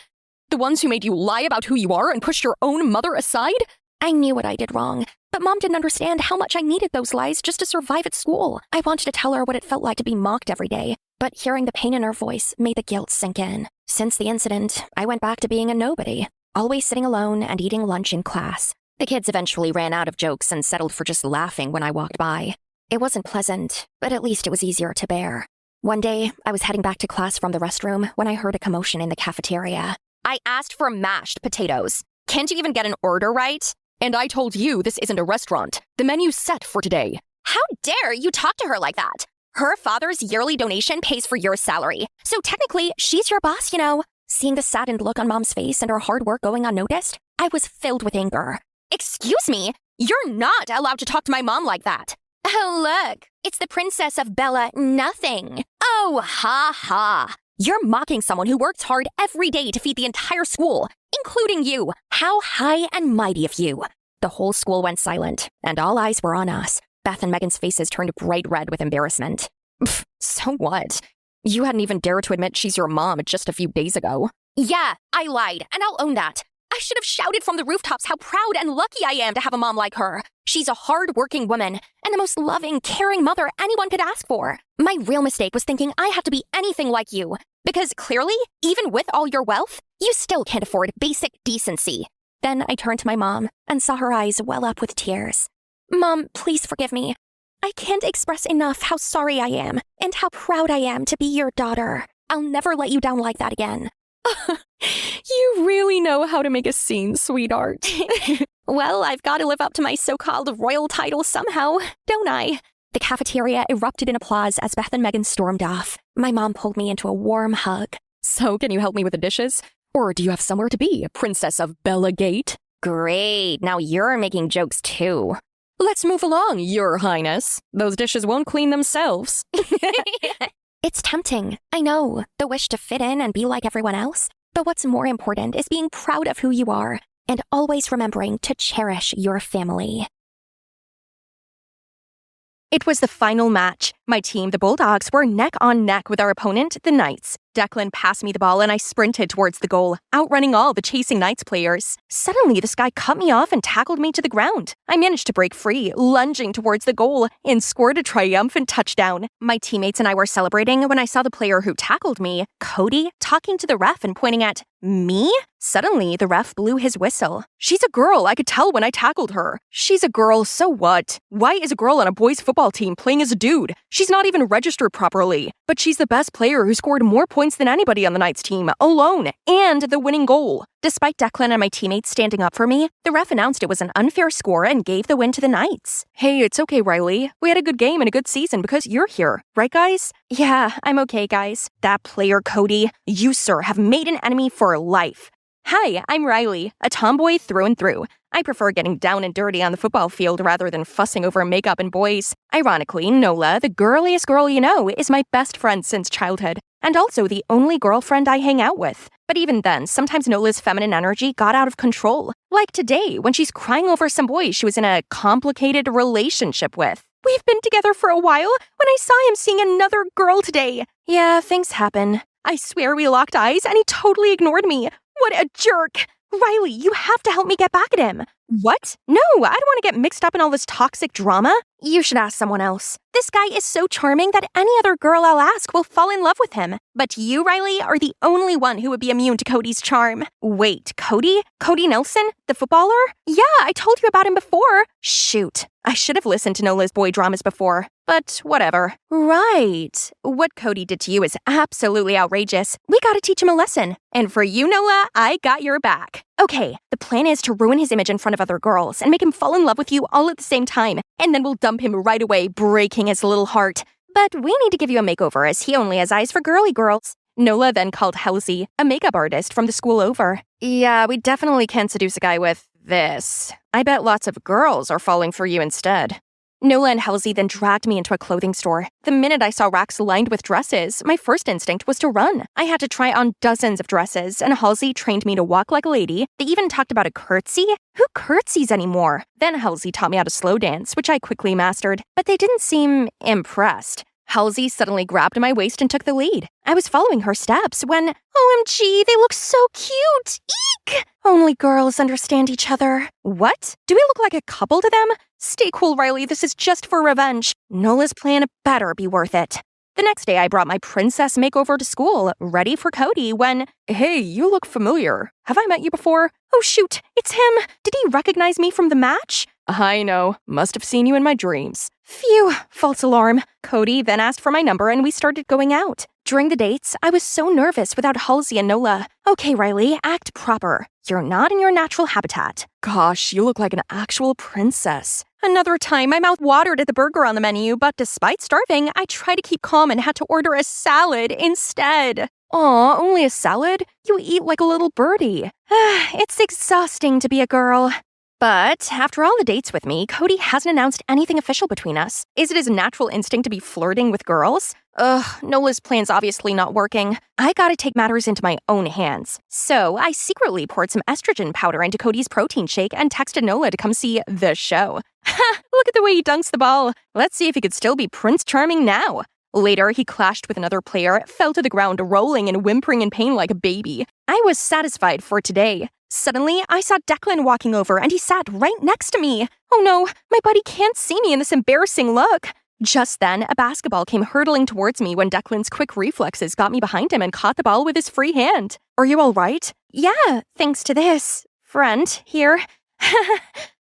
B: The ones who made you lie about who you are and pushed your own mother aside?
A: I knew what I did wrong, but Mom didn't understand how much I needed those lies just to survive at school. I wanted to tell her what it felt like to be mocked every day, but hearing the pain in her voice made the guilt sink in. Since the incident, I went back to being a nobody, always sitting alone and eating lunch in class. The kids eventually ran out of jokes and settled for just laughing when I walked by. It wasn't pleasant, but at least it was easier to bear. One day, I was heading back to class from the restroom when I heard a commotion in the cafeteria. I asked for mashed potatoes. Can't you even get an order right?
B: And I told you this isn't a restaurant. The menu's set for today.
C: How dare you talk to her like that? Her father's yearly donation pays for your salary. So technically, she's your boss, you know. Seeing the saddened look on Mom's face and her hard work going unnoticed, I was filled with anger. Excuse me? You're not allowed to talk to my mom like that. Oh, look. It's the Princess of Bella Nothing. Oh, ha ha. You're mocking someone who works hard every day to feed the entire school, including you. How high and mighty of you. The whole school went silent, and all eyes were on us. Beth and Megan's faces turned bright red with embarrassment.
B: Pff, so what? You hadn't even dared to admit she's your mom just a few days ago.
C: Yeah, I lied, and I'll own that. I should have shouted from the rooftops how proud and lucky I am to have a mom like her. She's a hard-working woman and the most loving, caring mother anyone could ask for. My real mistake was thinking I had to be anything like you. Because clearly, even with all your wealth, you still can't afford basic decency. Then I turned to my mom and saw her eyes well up with tears. Mom, please forgive me. I can't express enough how sorry I am and how proud I am to be your daughter. I'll never let you down like that again.
B: You really know how to make a scene, sweetheart.
C: Well, I've got to live up to my so-called royal title somehow, don't I? The cafeteria erupted in applause as Beth and Megan stormed off. My mom pulled me into a warm hug.
B: So, can you help me with the dishes? Or do you have somewhere to be, Princess of Bella Gate?
C: Great, now you're making jokes too.
B: Let's move along, Your Highness. Those dishes won't clean themselves.
C: It's tempting, I know, the wish to fit in and be like everyone else. But what's more important is being proud of who you are and always remembering to cherish your family.
H: It was the final match. My team, the Bulldogs, were neck on neck with our opponent, the Knights. Declan passed me the ball and I sprinted towards the goal, outrunning all the chasing Knights players. Suddenly, this guy cut me off and tackled me to the ground. I managed to break free, lunging towards the goal, and scored a triumphant touchdown. My teammates and I were celebrating when I saw the player who tackled me, Cody, talking to the ref and pointing at me? Suddenly, the ref blew his whistle. She's a girl, I could tell when I tackled her. She's a girl, so what? Why is a girl on a boys' football team playing as a dude? She's not even registered properly. But she's the best player who scored more points than anybody on the Knights team, alone, and the winning goal. Despite Declan and my teammates standing up for me, the ref announced it was an unfair score and gave the win to the Knights. Hey, it's okay, Riley. We had a good game and a good season because you're here. Right, guys? Yeah, I'm okay, guys. That player, Cody, you, sir, have made an enemy for life. Hi, I'm Riley, a tomboy through and through. I prefer getting down and dirty on the football field rather than fussing over makeup and boys. Ironically, Nola, the girliest girl you know, is my best friend since childhood, and also the only girlfriend I hang out with. But even then, sometimes Nola's feminine energy got out of control. Like today, when she's crying over some boy she was in a complicated relationship with. We've been together for a while when I saw him seeing another girl today. Yeah, things happen. I swear we locked eyes and he totally ignored me. What a jerk! Riley, you have to help me get back at him. What? No, I don't want to get mixed up in all this toxic drama. You should ask someone else. This guy is so charming that any other girl I'll ask will fall in love with him. But you, Riley, are the only one who would be immune to Cody's charm. Wait, Cody? Cody Nelson? The footballer? Yeah, I told you about him before. Shoot, I should have listened to Nola's boy dramas before. But whatever. Right. What Cody did to you is absolutely outrageous. We gotta teach him a lesson. And for you, Nola, I got your back. Okay, the plan is to ruin his image in front of other girls and make him fall in love with you all at the same time. And then we'll dump him right away, breaking his little heart. But we need to give you a makeover as he only has eyes for girly girls. Nola then called Halsey, a makeup artist from the school over. Yeah, we definitely can seduce a guy with this. I bet lots of girls are falling for you instead. Nola and Halsey then dragged me into a clothing store. The minute I saw racks lined with dresses, my first instinct was to run. I had to try on dozens of dresses, and Halsey trained me to walk like a lady. They even talked about a curtsy. Who curtsies anymore? Then Halsey taught me how to slow dance, which I quickly mastered, but they didn't seem impressed. Halsey suddenly grabbed my waist and took the lead. I was following her steps when, OMG, they look so cute! Eek! Only girls understand each other. What? Do we look like a couple to them? Stay cool, Riley, this is just for revenge. Nola's plan better be worth it. The next day, I brought my princess makeover to school, ready for Cody, when, hey, you look familiar. Have I met you before? Oh shoot, it's him! Did he recognize me from the match? I know. Must have seen you in my dreams. Phew, false alarm. Cody then asked for my number and we started going out. During the dates, I was so nervous without Halsey and Nola. Okay, Riley, act proper. You're not in your natural habitat.
B: Gosh, you look like an actual princess.
H: Another time, my mouth watered at the burger on the menu, but despite starving, I tried to keep calm and had to order a salad instead.
B: Aw, only a salad? You eat like a little birdie.
H: It's exhausting to be a girl. But after all the dates with me, Cody hasn't announced anything official between us. Is it his natural instinct to be flirting with girls? Nola's plan's obviously not working. I gotta take matters into my own hands. So I secretly poured some estrogen powder into Cody's protein shake and texted Nola to come see the show. Ha! Look at the way he dunks the ball. Let's see if he could still be Prince Charming now. Later, he clashed with another player, fell to the ground, rolling and whimpering in pain like a baby. I was satisfied for today. Suddenly, I saw Declan walking over and he sat right next to me. Oh no, my buddy can't see me in this embarrassing look. Just then, a basketball came hurtling towards me when Declan's quick reflexes got me behind him and caught the ball with his free hand. Are you all right? Yeah, thanks to this friend here.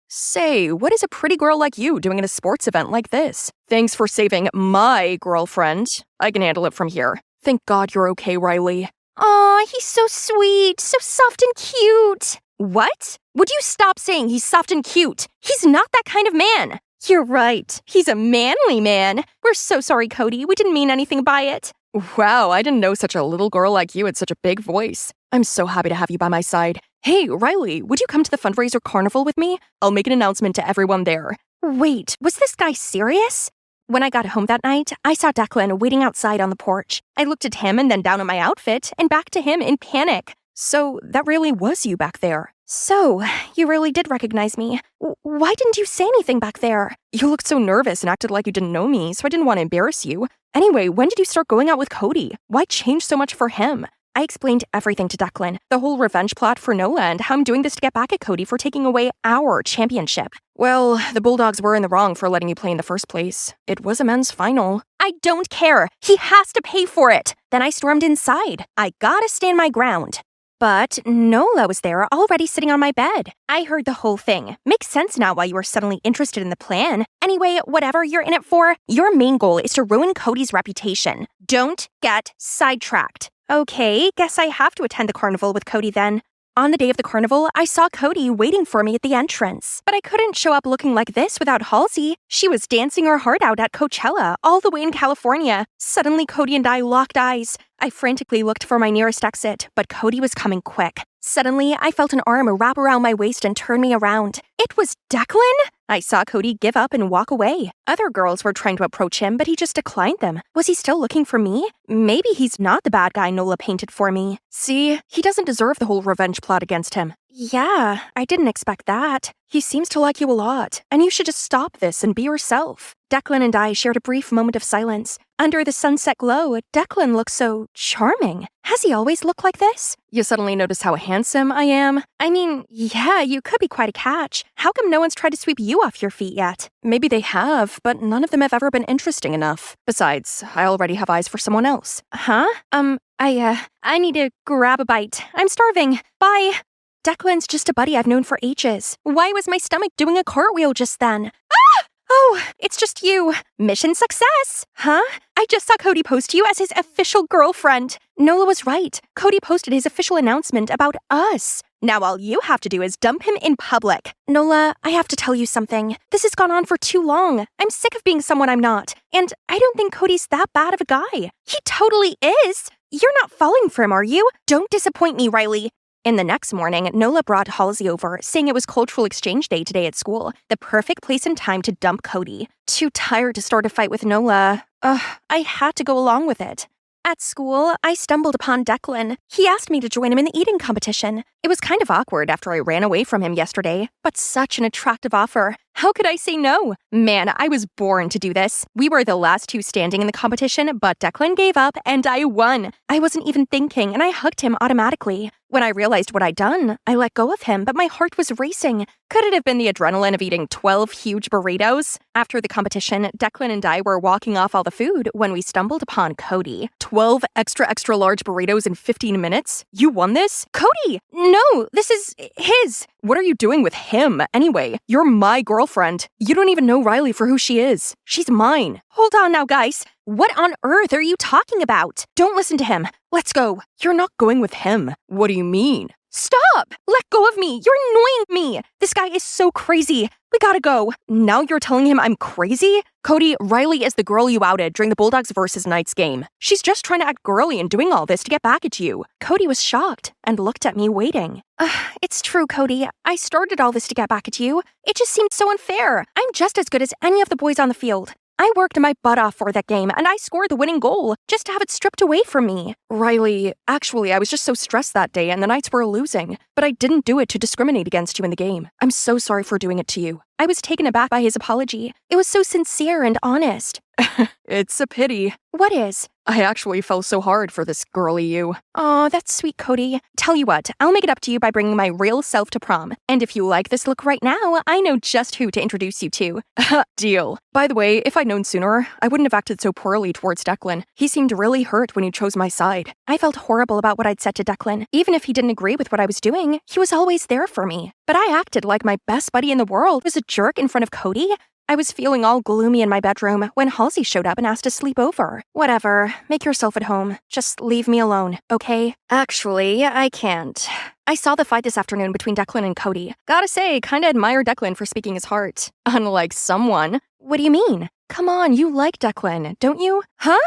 B: Say, what is a pretty girl like you doing at a sports event like this? Thanks for saving my girlfriend. I can handle it from here. Thank God you're okay, Riley.
H: Aw, he's so sweet, so soft and cute. What? Would you stop saying he's soft and cute? He's not that kind of man. You're right. He's a manly man. We're so sorry, Cody. We didn't mean anything by it.
B: Wow, I didn't know such a little girl like you had such a big voice. I'm so happy to have you by my side. Hey, Riley, would you come to the fundraiser carnival with me? I'll make an announcement to everyone there.
H: Wait, was this guy serious? When I got home that night, I saw Declan waiting outside on the porch. I looked at him and then down at my outfit and back to him in panic.
B: So that really was you back there.
H: So, you really did recognize me. Why didn't you say anything back there?
B: You looked so nervous and acted like you didn't know me, so I didn't want to embarrass you. Anyway, when did you start going out with Cody? Why change so much for him?
H: I explained everything to Declan, the whole revenge plot for Nola and how I'm doing this to get back at Cody for taking away our championship.
B: Well, the Bulldogs were in the wrong for letting you play in the first place. It was a men's final.
H: I don't care. He has to pay for it. Then I stormed inside. I gotta stand my ground. But Nola was there already sitting on my bed. I heard the whole thing. Makes sense now why you were suddenly interested in the plan. Anyway, whatever you're in it for, your main goal is to ruin Cody's reputation. Don't get sidetracked. Okay, guess I have to attend the carnival with Cody then. On the day of the carnival, I saw Cody waiting for me at the entrance. But I couldn't show up looking like this without Halsey. She was dancing her heart out at Coachella, all the way in California. Suddenly, Cody and I locked eyes. I frantically looked for my nearest exit, but Cody was coming quick. Suddenly, I felt an arm wrap around my waist and turn me around. It was Declan? I saw Cody give up and walk away. Other girls were trying to approach him, but he just declined them. Was he still looking for me? Maybe he's not the bad guy Nola painted for me.
B: See, he doesn't deserve the whole revenge plot against him.
H: Yeah, I didn't expect that.
B: He seems to like you a lot, and you should just stop this and be yourself.
H: Declan and I shared a brief moment of silence. Under the sunset glow, Declan looked so charming. Has he always looked like this?
B: You suddenly notice how handsome I am?
H: I mean, yeah, you could be quite a catch. How come no one's tried to sweep you off your feet yet?
B: Maybe they have, but none of them have ever been interesting enough. Besides, I already have eyes for someone else.
H: Huh? I need to grab a bite. I'm starving. Bye. Declan's just a buddy I've known for ages. Why was my stomach doing a cartwheel just then? Ah! Oh, it's just you. Mission success. Huh? I just saw Cody post you as his official girlfriend. Nola was right. Cody posted his official announcement about us. Now all you have to do is dump him in public. Nola, I have to tell you something. This has gone on for too long. I'm sick of being someone I'm not. And I don't think Cody's that bad of a guy. He totally is. You're not falling for him, are you? Don't disappoint me, Riley. In the next morning, Nola brought Halsey over, saying it was cultural exchange day today at school, the perfect place and time to dump Cody. Too tired to start a fight with Nola. I had to go along with it. At school, I stumbled upon Declan. He asked me to join him in the eating competition. It was kind of awkward after I ran away from him yesterday, but such an attractive offer. How could I say no? Man, I was born to do this. We were the last two standing in the competition, but Declan gave up and I won. I wasn't even thinking and I hugged him automatically. When I realized what I'd done, I let go of him, but my heart was racing. Could it have been the adrenaline of eating 12 huge burritos? After the competition, Declan and I were walking off all the food when we stumbled upon Cody.
B: 12 extra large burritos in 15 minutes? You won this?
H: Cody! No, this is his.
B: What are you doing with him, anyway? You're my girlfriend.
H: girlfriend. You don't even know Riley for who she is. She's mine. Hold on now, guys. What on earth are you talking about? Don't listen to him. Let's go. You're not going with him. What do you mean? Stop! Let go of me! You're annoying me! This guy is so crazy. We gotta go. Now you're telling him I'm crazy? Cody, Riley is the girl you outed during the Bulldogs versus Knights game. She's just trying to act girly and doing all this to get back at you. Cody was shocked and looked at me waiting. It's true, Cody. I started all this to get back at you. It just seemed so unfair. I'm just as good as any of the boys on the field. I worked my butt off for that game, and I scored the winning goal just to have it stripped away from me. Riley, actually, I was just so stressed that day and the Knights were losing, but I didn't do it to discriminate against you in the game. I'm so sorry for doing it to you. I was taken aback by his apology. It was so sincere and honest. It's a pity. What is? I actually fell so hard for this girly you. Aw, that's sweet, Cody. Tell you what, I'll make it up to you by bringing my real self to prom. And if you like this look right now, I know just who to introduce you to. Deal. By the way, if I'd known sooner, I wouldn't have acted so poorly towards Declan. He seemed really hurt when you chose my side. I felt horrible about what I'd said to Declan. Even if he didn't agree with what I was doing, he was always there for me. But I acted like my best buddy in the world was a jerk in front of Cody. I was feeling all gloomy in my bedroom when Halsey showed up and asked to sleep over. Whatever, make yourself at home. Just leave me alone, okay? Actually, I can't. I saw the fight this afternoon between Declan and Cody. Gotta say, kinda admire Declan for speaking his heart. Unlike someone. What do you mean? Come on, you like Declan, don't you? Huh?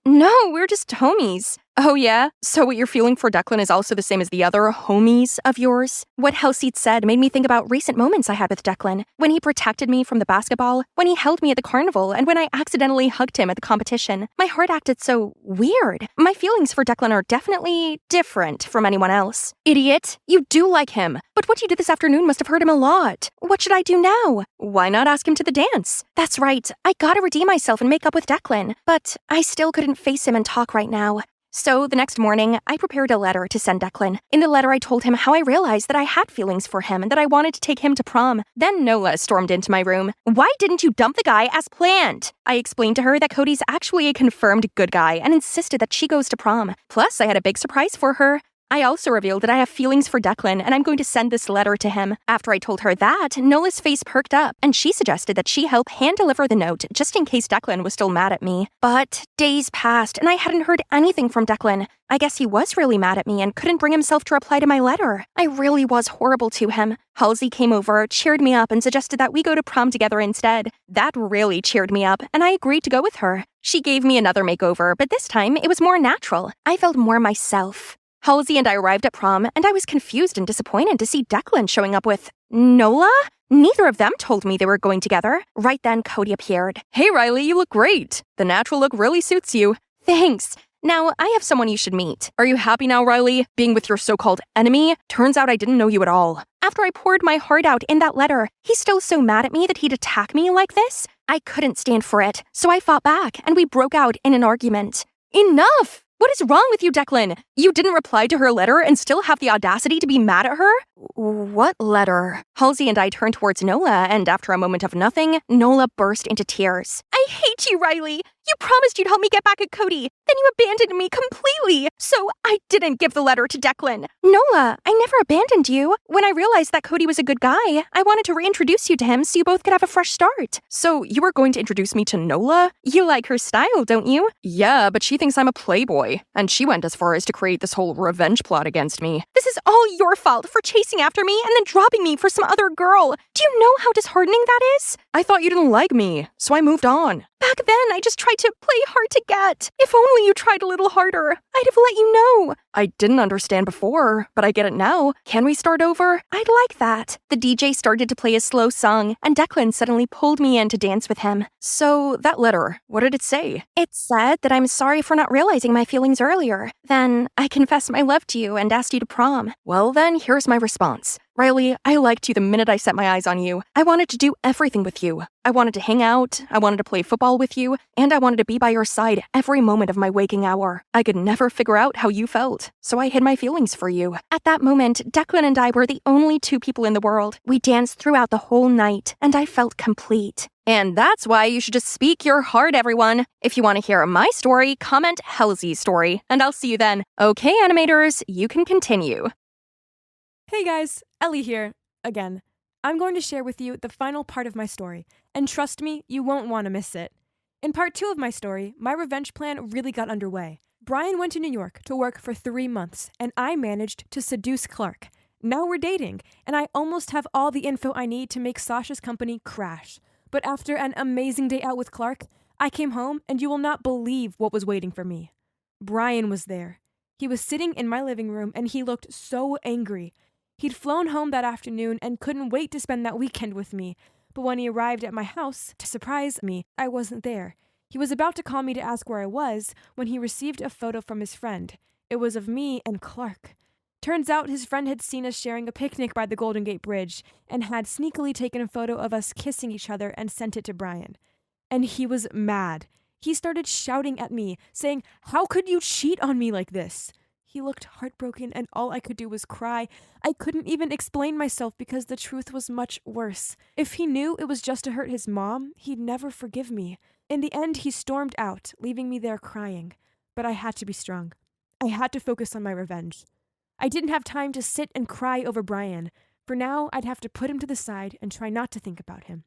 H: No, we're just homies. Oh yeah? So what you're feeling for Declan is also the same as the other homies of yours? What Halsey said made me think about recent moments I had with Declan. When he protected me from the basketball, when he held me at the carnival, and when I accidentally hugged him at the competition. My heart acted so weird. My feelings for Declan are definitely different from anyone else. Idiot, you do like him. But what you did this afternoon must have hurt him a lot. What should I do now? Why not ask him to the dance? That's right, I gotta redeem myself and make up with Declan. But I still couldn't face him and talk right now. So the next morning, I prepared a letter to send Declan. In the letter, I told him how I realized that I had feelings for him and that I wanted to take him to prom. Then Nola stormed into my room. Why didn't you dump the guy as planned? I explained to her that Cody's actually a confirmed good guy and insisted that she goes to prom. Plus, I had a big surprise for her. I also revealed that I have feelings for Declan and I'm going to send this letter to him. After I told her that, Nola's face perked up and she suggested that she help hand-deliver the note just in case Declan was still mad at me. But days passed and I hadn't heard anything from Declan. I guess he was really mad at me and couldn't bring himself to reply to my letter. I really was horrible to him. Halsey came over, cheered me up, and suggested that we go to prom together instead. That really cheered me up, and I agreed to go with her. She gave me another makeover, but this time it was more natural. I felt more myself. Halsey and I arrived at prom, and I was confused and disappointed to see Declan showing up with Nola? Neither of them told me they were going together. Right then, Cody appeared. Hey, Riley, you look great. The natural look really suits you. Thanks. Now, I have someone you should meet. Are you happy now, Riley? Being with your so-called enemy? Turns out I didn't know you at all. After I poured my heart out in that letter, he's still so mad at me that he'd attack me like this? I couldn't stand for it, so I fought back, and we broke out in an argument. Enough! What is wrong with you, Declan? You didn't reply to her letter and still have the audacity to be mad at her? What letter? Halsey and I turned towards Nola, and after a moment of nothing, Nola burst into tears. I hate you, Riley! You promised you'd help me get back at Cody. Then you abandoned me completely. So I didn't give the letter to Declan. Nola, I never abandoned you. When I realized that Cody was a good guy, I wanted to reintroduce you to him so you both could have a fresh start. So you were going to introduce me to Nola? You like her style, don't you? Yeah, but she thinks I'm a playboy. And she went as far as to create this whole revenge plot against me. This is all your fault for chasing after me and then dropping me for some other girl. Do you know how disheartening that is? I thought you didn't like me, so I moved on. Back then, I just tried to play hard to get. If only you tried a little harder, I'd have let you know. I didn't understand before, but I get it now. Can we start over? I'd like that. The DJ started to play a slow song, and Declan suddenly pulled me in to dance with him. So, that letter, what did it say? It said that I'm sorry for not realizing my feelings earlier. Then, I confessed my love to you and asked you to prom. Well then, here's my response. Riley, I liked you the minute I set my eyes on you. I wanted to do everything with you. I wanted to hang out, I wanted to play football with you, and I wanted to be by your side every moment of my waking hour. I could never figure out how you felt, so I hid my feelings for you. At that moment, Declan and I were the only two people in the world. We danced throughout the whole night, and I felt complete. And that's why you should just speak your heart, everyone. If you want to hear my story, comment Halsey's story, and I'll see you then. Okay, animators, you can continue.
I: Hey guys, Ellie here, again. I'm going to share with you the final part of my story, and trust me, you won't want to miss it. In part 2 of my story, my revenge plan really got underway. Brian went to New York to work for 3 months, and I managed to seduce Clark. Now we're dating, and I almost have all the info I need to make Sasha's company crash. But after an amazing day out with Clark, I came home, and you will not believe what was waiting for me. Brian was there. He was sitting in my living room, and he looked so angry. He'd flown home that afternoon and couldn't wait to spend that weekend with me. But when he arrived at my house to surprise me, I wasn't there. He was about to call me to ask where I was when he received a photo from his friend. It was of me and Clark. Turns out his friend had seen us sharing a picnic by the Golden Gate Bridge and had sneakily taken a photo of us kissing each other and sent it to Brian. And he was mad. He started shouting at me, saying, "How could you cheat on me like this?" He looked heartbroken, and all I could do was cry. I couldn't even explain myself because the truth was much worse. If he knew it was just to hurt his mom, he'd never forgive me. In the end, he stormed out, leaving me there crying. But I had to be strong. I had to focus on my revenge. I didn't have time to sit and cry over Brian. For now, I'd have to put him to the side and try not to think about him.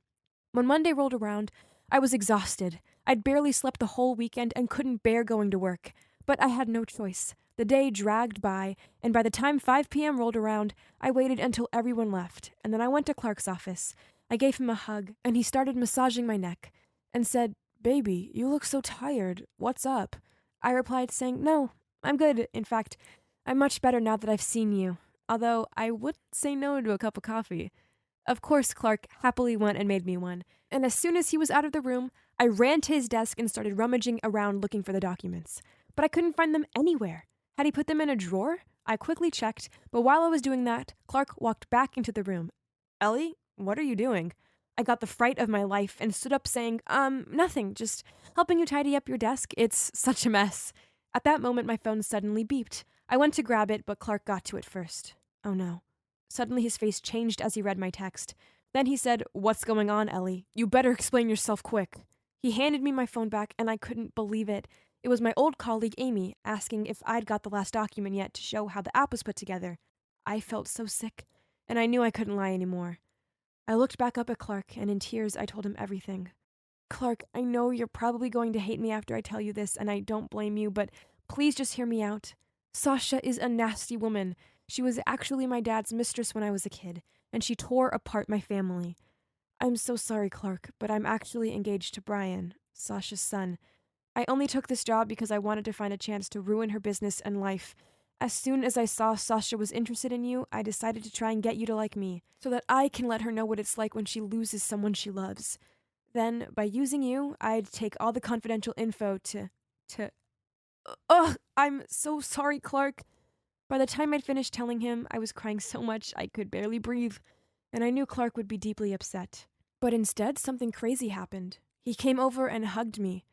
I: When Monday rolled around, I was exhausted. I'd barely slept the whole weekend and couldn't bear going to work. But I had no choice. The day dragged by, and by the time 5 p.m. rolled around, I waited until everyone left, and then I went to Clark's office. I gave him a hug, and he started massaging my neck and said, "Baby, you look so tired. What's up?" I replied saying, "No, I'm good. In fact, I'm much better now that I've seen you, although I wouldn't say no to a cup of coffee." Of course, Clark happily went and made me one, and as soon as he was out of the room, I ran to his desk and started rummaging around looking for the documents. But I couldn't find them anywhere. Had he put them in a drawer? I quickly checked, but while I was doing that, Clark walked back into the room. "Ellie, what are you doing?" I got the fright of my life and stood up saying, nothing, just helping you tidy up your desk. It's such a mess." At that moment, my phone suddenly beeped. I went to grab it, but Clark got to it first. Oh no. Suddenly his face changed as he read my text. Then he said, "What's going on, Ellie? You better explain yourself quick." He handed me my phone back, and I couldn't believe it. It was my old colleague, Amy, asking if I'd got the last document yet to show how the app was put together. I felt so sick, and I knew I couldn't lie anymore. I looked back up at Clark, and in tears, I told him everything. "Clark, I know you're probably going to hate me after I tell you this, and I don't blame you, but please just hear me out. Sasha is a nasty woman. She was actually my dad's mistress when I was a kid, and she tore apart my family. I'm so sorry, Clark, but I'm actually engaged to Brian, Sasha's son. I only took this job because I wanted to find a chance to ruin her business and life. As soon as I saw Sasha was interested in you, I decided to try and get you to like me, so that I can let her know what it's like when she loses someone she loves. Then, by using you, I'd take all the confidential info to... Ugh, I'm so sorry, Clark." By the time I'd finished telling him, I was crying so much I could barely breathe, and I knew Clark would be deeply upset. But instead, something crazy happened. He came over and hugged me.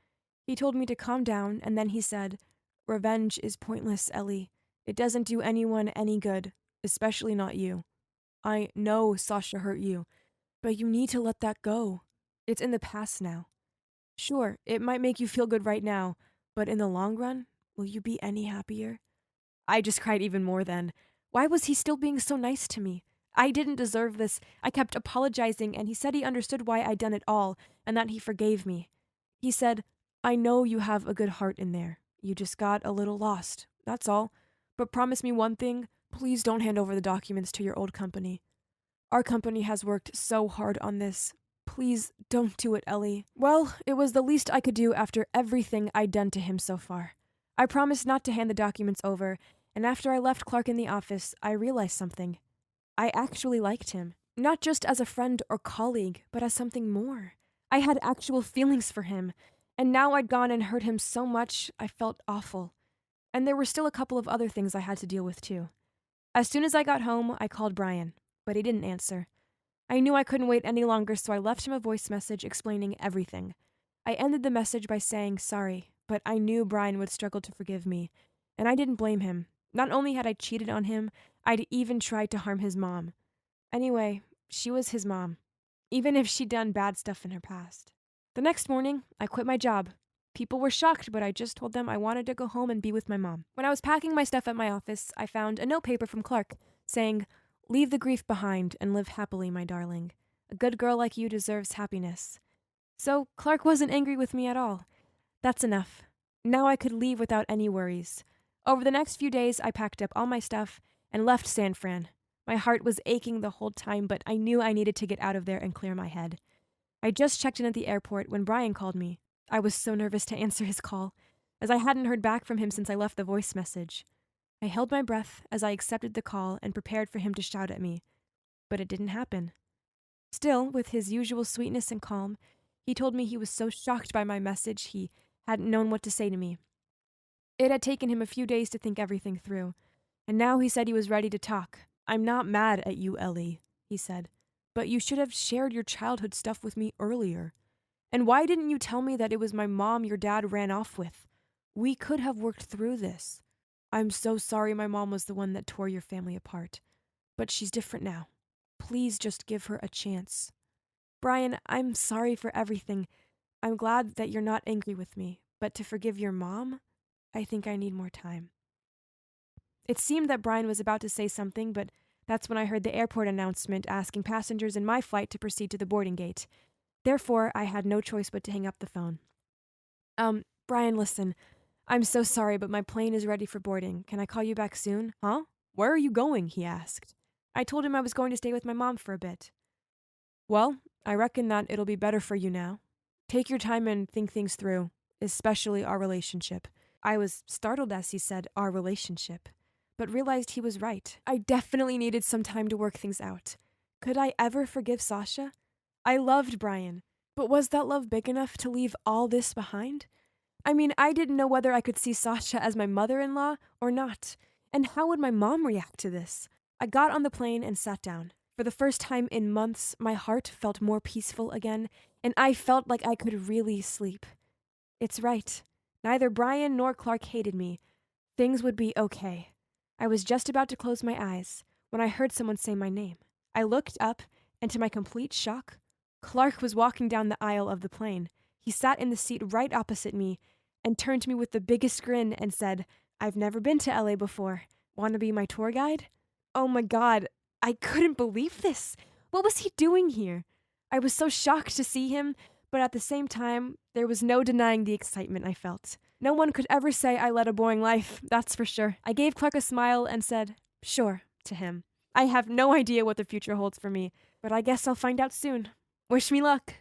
I: He told me to calm down, and then he said, "Revenge is pointless, Ellie. It doesn't do anyone any good, especially not you. I know Sasha hurt you, but you need to let that go. It's in the past now. Sure, it might make you feel good right now, but in the long run, will you be any happier?" I just cried even more then. Why was he still being so nice to me? I didn't deserve this. I kept apologizing, and he said he understood why I'd done it all, and that he forgave me. He said, "I know you have a good heart in there. You just got a little lost, that's all. But promise me one thing, please don't hand over the documents to your old company. Our company has worked so hard on this. Please don't do it, Ellie." Well, it was the least I could do after everything I'd done to him so far. I promised not to hand the documents over, and after I left Clark in the office, I realized something. I actually liked him. Not just as a friend or colleague, but as something more. I had actual feelings for him, and now I'd gone and hurt him so much, I felt awful. And there were still a couple of other things I had to deal with too. As soon as I got home, I called Brian, but he didn't answer. I knew I couldn't wait any longer, so I left him a voice message explaining everything. I ended the message by saying sorry, but I knew Brian would struggle to forgive me, and I didn't blame him. Not only had I cheated on him, I'd even tried to harm his mom. Anyway, she was his mom, even if she'd done bad stuff in her past. The next morning, I quit my job. People were shocked, but I just told them I wanted to go home and be with my mom. When I was packing my stuff at my office, I found a notepaper from Clark saying, Leave the grief behind and live happily, my darling. A good girl like you deserves happiness. So Clark wasn't angry with me at all. That's enough. Now I could leave without any worries. Over the next few days, I packed up all my stuff and left San Fran. My heart was aching the whole time, but I knew I needed to get out of there and clear my head. I just checked in at the airport when Brian called me. I was so nervous to answer his call, as I hadn't heard back from him since I left the voice message. I held my breath as I accepted the call and prepared for him to shout at me, but it didn't happen. Still, with his usual sweetness and calm, he told me he was so shocked by my message he hadn't known what to say to me. It had taken him a few days to think everything through, and now he said he was ready to talk. "I'm not mad at you, Ellie," he said, "but you should have shared your childhood stuff with me earlier. And why didn't you tell me that it was my mom your dad ran off with? We could have worked through this. I'm so sorry my mom was the one that tore your family apart. But she's different now. Please just give her a chance. Brian, I'm sorry for everything. I'm glad that you're not angry with me. But to forgive your mom, I think I need more time." It seemed that Brian was about to say something, but that's when I heard the airport announcement asking passengers in my flight to proceed to the boarding gate. Therefore, I had no choice but to hang up the phone. Brian, listen. I'm so sorry, but my plane is ready for boarding. Can I call you back soon? Huh? Where are you going? He asked. I told him I was going to stay with my mom for a bit. Well, I reckon that it'll be better for you now. Take your time and think things through, especially our relationship. I was startled as he said our relationship, but realized he was right. I definitely needed some time to work things out. Could I ever forgive Sasha? I loved Brian, but was that love big enough to leave all this behind? I mean, I didn't know whether I could see Sasha as my mother-in-law or not, and how would my mom react to this? I got on the plane and sat down. For the first time in months, my heart felt more peaceful again, and I felt like I could really sleep. It's right. Neither Brian nor Clark hated me. Things would be okay. I was just about to close my eyes when I heard someone say my name. I looked up, and to my complete shock, Clark was walking down the aisle of the plane. He sat in the seat right opposite me and turned to me with the biggest grin and said, "I've never been to LA before. Want to be my tour guide?" Oh my God, I couldn't believe this. What was he doing here? I was so shocked to see him, but at the same time, there was no denying the excitement I felt. No one could ever say I led a boring life, that's for sure. I gave Clark a smile and said, "Sure," to him. I have no idea what the future holds for me, but I guess I'll find out soon. Wish me luck.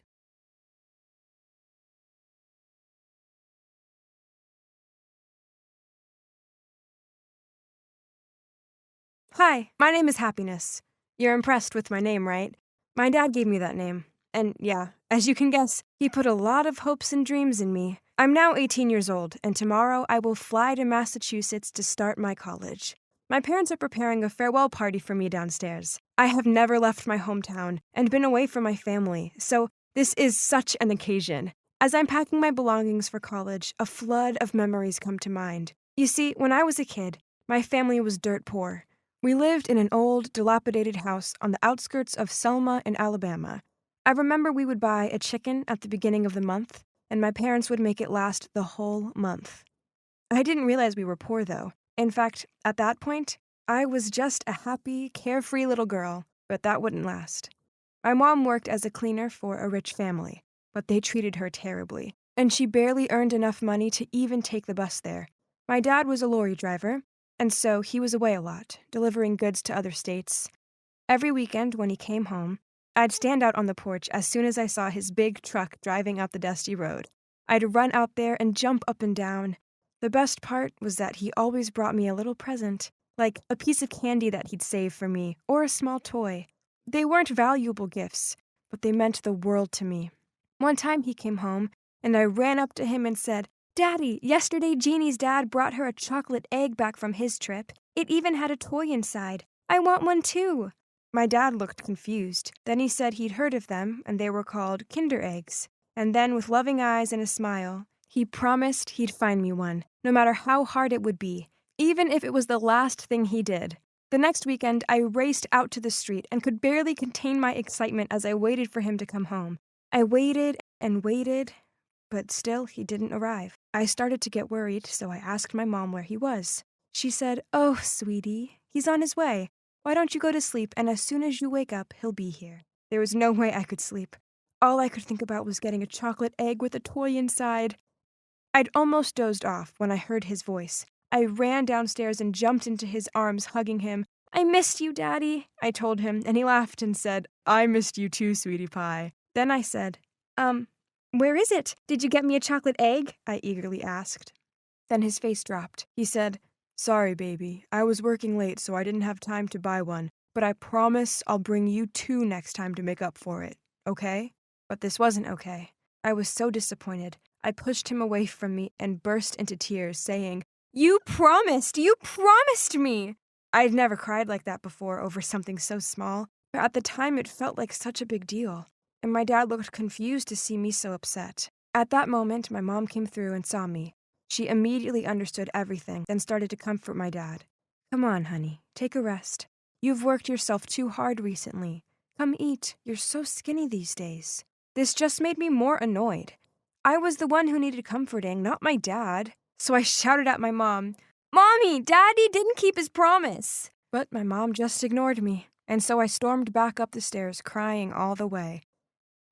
I: Hi, my name is Happiness. You're impressed with my name, right? My dad gave me that name. And yeah, as you can guess, he put a lot of hopes and dreams in me. I'm now 18 years old, and tomorrow I will fly to Massachusetts to start my college. My parents are preparing a farewell party for me downstairs. I have never left my hometown and been away from my family, so this is such an occasion. As I'm packing my belongings for college, a flood of memories come to mind. You see, when I was a kid, my family was dirt poor. We lived in an old, dilapidated house on the outskirts of Selma in Alabama. I remember we would buy a chicken at the beginning of the month, and my parents would make it last the whole month. I didn't realize we were poor, though. In fact, at that point, I was just a happy, carefree little girl, but that wouldn't last. My mom worked as a cleaner for a rich family, but they treated her terribly, and she barely earned enough money to even take the bus there. My dad was a lorry driver, and so he was away a lot, delivering goods to other states. Every weekend when he came home, I'd stand out on the porch as soon as I saw his big truck driving up the dusty road. I'd run out there and jump up and down. The best part was that he always brought me a little present, like a piece of candy that he'd saved for me, or a small toy. They weren't valuable gifts, but they meant the world to me. One time he came home, and I ran up to him and said, "Daddy, yesterday Jeannie's dad brought her a chocolate egg back from his trip. It even had a toy inside. I want one too." My dad looked confused. Then he said he'd heard of them, and they were called Kinder Eggs. And then, with loving eyes and a smile, he promised he'd find me one, no matter how hard it would be, even if it was the last thing he did. The next weekend, I raced out to the street and could barely contain my excitement as I waited for him to come home. I waited and waited, but still he didn't arrive. I started to get worried, so I asked my mom where he was. She said, "Oh, sweetie, he's on his way. Why don't you go to sleep, and as soon as you wake up, he'll be here. There was no way I could sleep. All I could think about was getting a chocolate egg with a toy inside. I'd almost dozed off when I heard his voice. I ran downstairs and jumped into his arms, hugging him. I missed you, Daddy, I told him, and he laughed and said, I missed you too, sweetie pie. Then I said, where is it? Did you get me a chocolate egg? I eagerly asked. Then his face dropped. He said, Sorry, baby. I was working late, so I didn't have time to buy one, but I promise I'll bring you 2 next time to make up for it, okay? But this wasn't okay. I was so disappointed. I pushed him away from me and burst into tears, saying, You promised me! I'd never cried like that before over something so small, but at the time it felt like such a big deal, and my dad looked confused to see me so upset. At that moment, my mom came through and saw me. She immediately understood everything, then started to comfort my dad. Come on, honey, take a rest. You've worked yourself too hard recently. Come eat, you're so skinny these days. This just made me more annoyed. I was the one who needed comforting, not my dad. So I shouted at my mom, Mommy, Daddy didn't keep his promise. But my mom just ignored me, and so I stormed back up the stairs, crying all the way.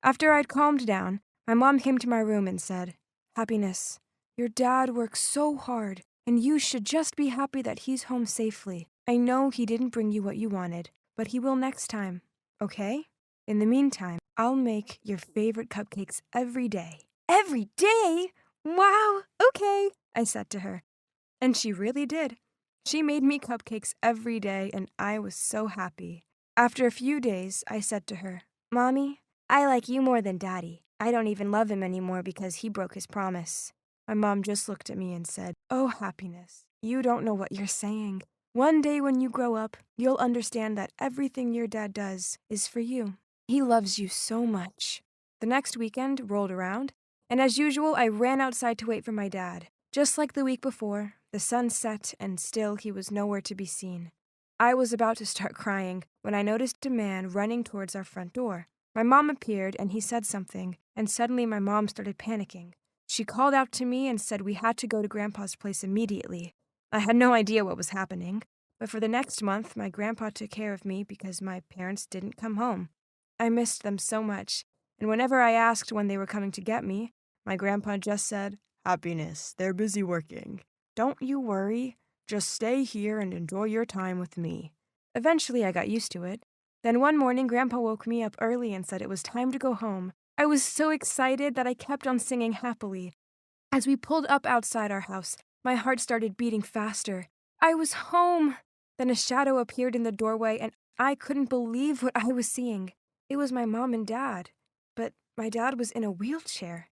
I: After I'd calmed down, my mom came to my room and said, Happiness, your dad works so hard, and you should just be happy that he's home safely. I know he didn't bring you what you wanted, but he will next time, okay? In the meantime, I'll make your favorite cupcakes every day. Every day? Wow, okay, I said to her. And she really did. She made me cupcakes every day, and I was so happy. After a few days, I said to her, Mommy, I like you more than Daddy. I don't even love him anymore because he broke his promise. My mom just looked at me and said, Oh, Happiness, you don't know what you're saying. One day when you grow up, you'll understand that everything your dad does is for you. He loves you so much. The next weekend rolled around, and as usual, I ran outside to wait for my dad. Just like the week before, the sun set and still he was nowhere to be seen. I was about to start crying when I noticed a man running towards our front door. My mom appeared and he said something, and suddenly my mom started panicking. She called out to me and said we had to go to Grandpa's place immediately. I had no idea what was happening, but for the next month, my grandpa took care of me because my parents didn't come home. I missed them so much, and whenever I asked when they were coming to get me, my grandpa just said, Happiness, they're busy working. Don't you worry. Just stay here and enjoy your time with me. Eventually, I got used to it. Then one morning, Grandpa woke me up early and said it was time to go home. I was so excited that I kept on singing happily. As we pulled up outside our house, my heart started beating faster. I was home! Then a shadow appeared in the doorway, and I couldn't believe what I was seeing. It was my mom and dad, but my dad was in a wheelchair.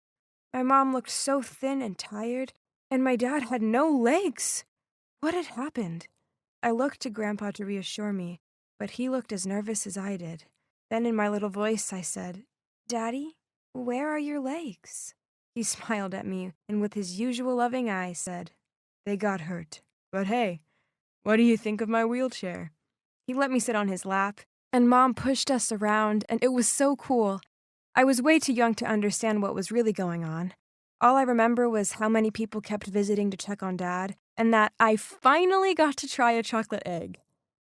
I: My mom looked so thin and tired, and my dad had no legs. What had happened? I looked to Grandpa to reassure me, but he looked as nervous as I did. Then in my little voice, I said, Daddy, where are your legs? He smiled at me, and with his usual loving eyes said, They got hurt. But hey, what do you think of my wheelchair? He let me sit on his lap, and Mom pushed us around, and it was so cool. I was way too young to understand what was really going on. All I remember was how many people kept visiting to check on Dad, and that I finally got to try a chocolate egg.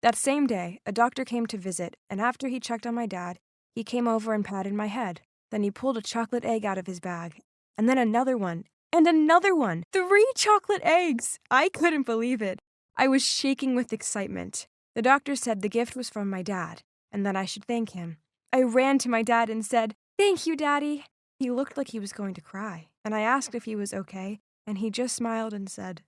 I: That same day, a doctor came to visit, and after he checked on my dad, he came over and patted my head. Then he pulled a chocolate egg out of his bag, and then another one, and another one. 3 chocolate eggs! I couldn't believe it. I was shaking with excitement. The doctor said the gift was from my dad, and that I should thank him. I ran to my dad and said, Thank you, Daddy. He looked like he was going to cry, and I asked if he was okay, and he just smiled and said,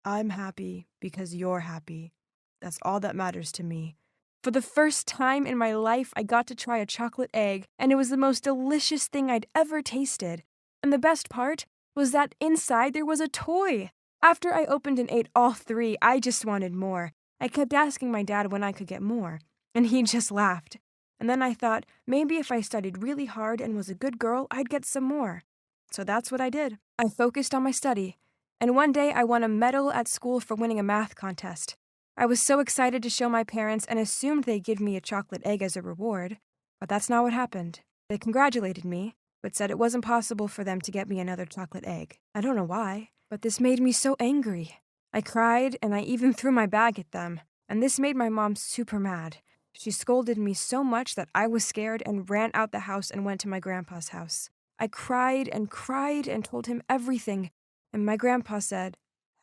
I: I'm happy because you're happy. That's all that matters to me. For the first time in my life, I got to try a chocolate egg, and it was the most delicious thing I'd ever tasted. And the best part was that inside there was a toy. After I opened and ate all 3, I just wanted more. I kept asking my dad when I could get more, and he just laughed. And then I thought, maybe if I studied really hard and was a good girl, I'd get some more. So that's what I did. I focused on my study, and one day I won a medal at school for winning a math contest. I was so excited to show my parents and assumed they'd give me a chocolate egg as a reward, but that's not what happened. They congratulated me, but said it wasn't possible for them to get me another chocolate egg. I don't know why, but this made me so angry. I cried, and I even threw my bag at them. and this made my mom super mad. She scolded me so much that I was scared and ran out the house and went to my grandpa's house. I cried and cried and told him everything, and my grandpa said,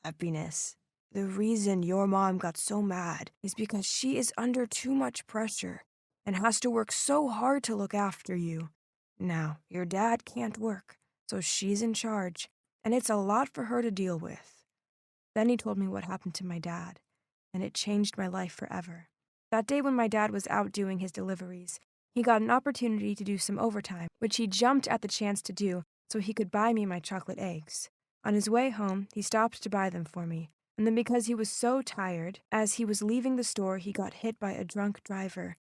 I: "Happiness, the reason your mom got so mad is because she is under too much pressure and has to work so hard to look after you. Now, your dad can't work, so she's in charge, and it's a lot for her to deal with." Then he told me what happened to my dad, and it changed my life forever. That day when my dad was out doing his deliveries, he got an opportunity to do some overtime, which he jumped at the chance to do so he could buy me my chocolate eggs. On his way home, he stopped to buy them for me, and then because he was so tired, as he was leaving the store, he got hit by a drunk driver.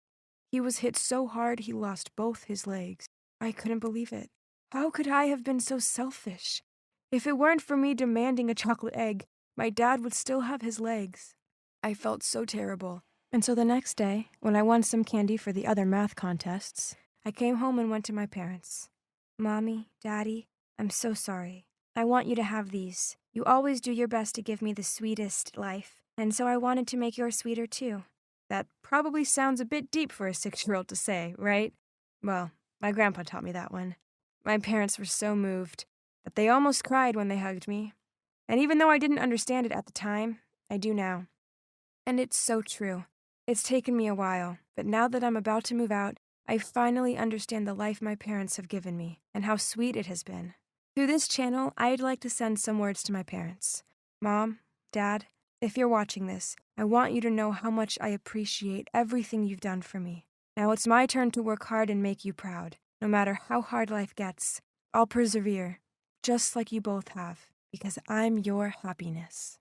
I: He was hit so hard he lost both his legs. I couldn't believe it. How could I have been so selfish? If it weren't for me demanding a chocolate egg, my dad would still have his legs. I felt so terrible. And so the next day, when I won some candy for the other math contests, I came home and went to my parents. "Mommy, Daddy, I'm so sorry. I want you to have these. You always do your best to give me the sweetest life, and so I wanted to make yours sweeter too." That probably sounds a bit deep for a 6-year-old to say, right? Well, my grandpa taught me that one. My parents were so moved that they almost cried when they hugged me. And even though I didn't understand it at the time, I do now. And it's so true. It's taken me a while, but now that I'm about to move out, I finally understand the life my parents have given me and how sweet it has been. Through this channel, I'd like to send some words to my parents. Mom, Dad, if you're watching this, I want you to know how much I appreciate everything you've done for me. Now it's my turn to work hard and make you proud. No matter how hard life gets, I'll persevere, just like you both have, because I'm your happiness.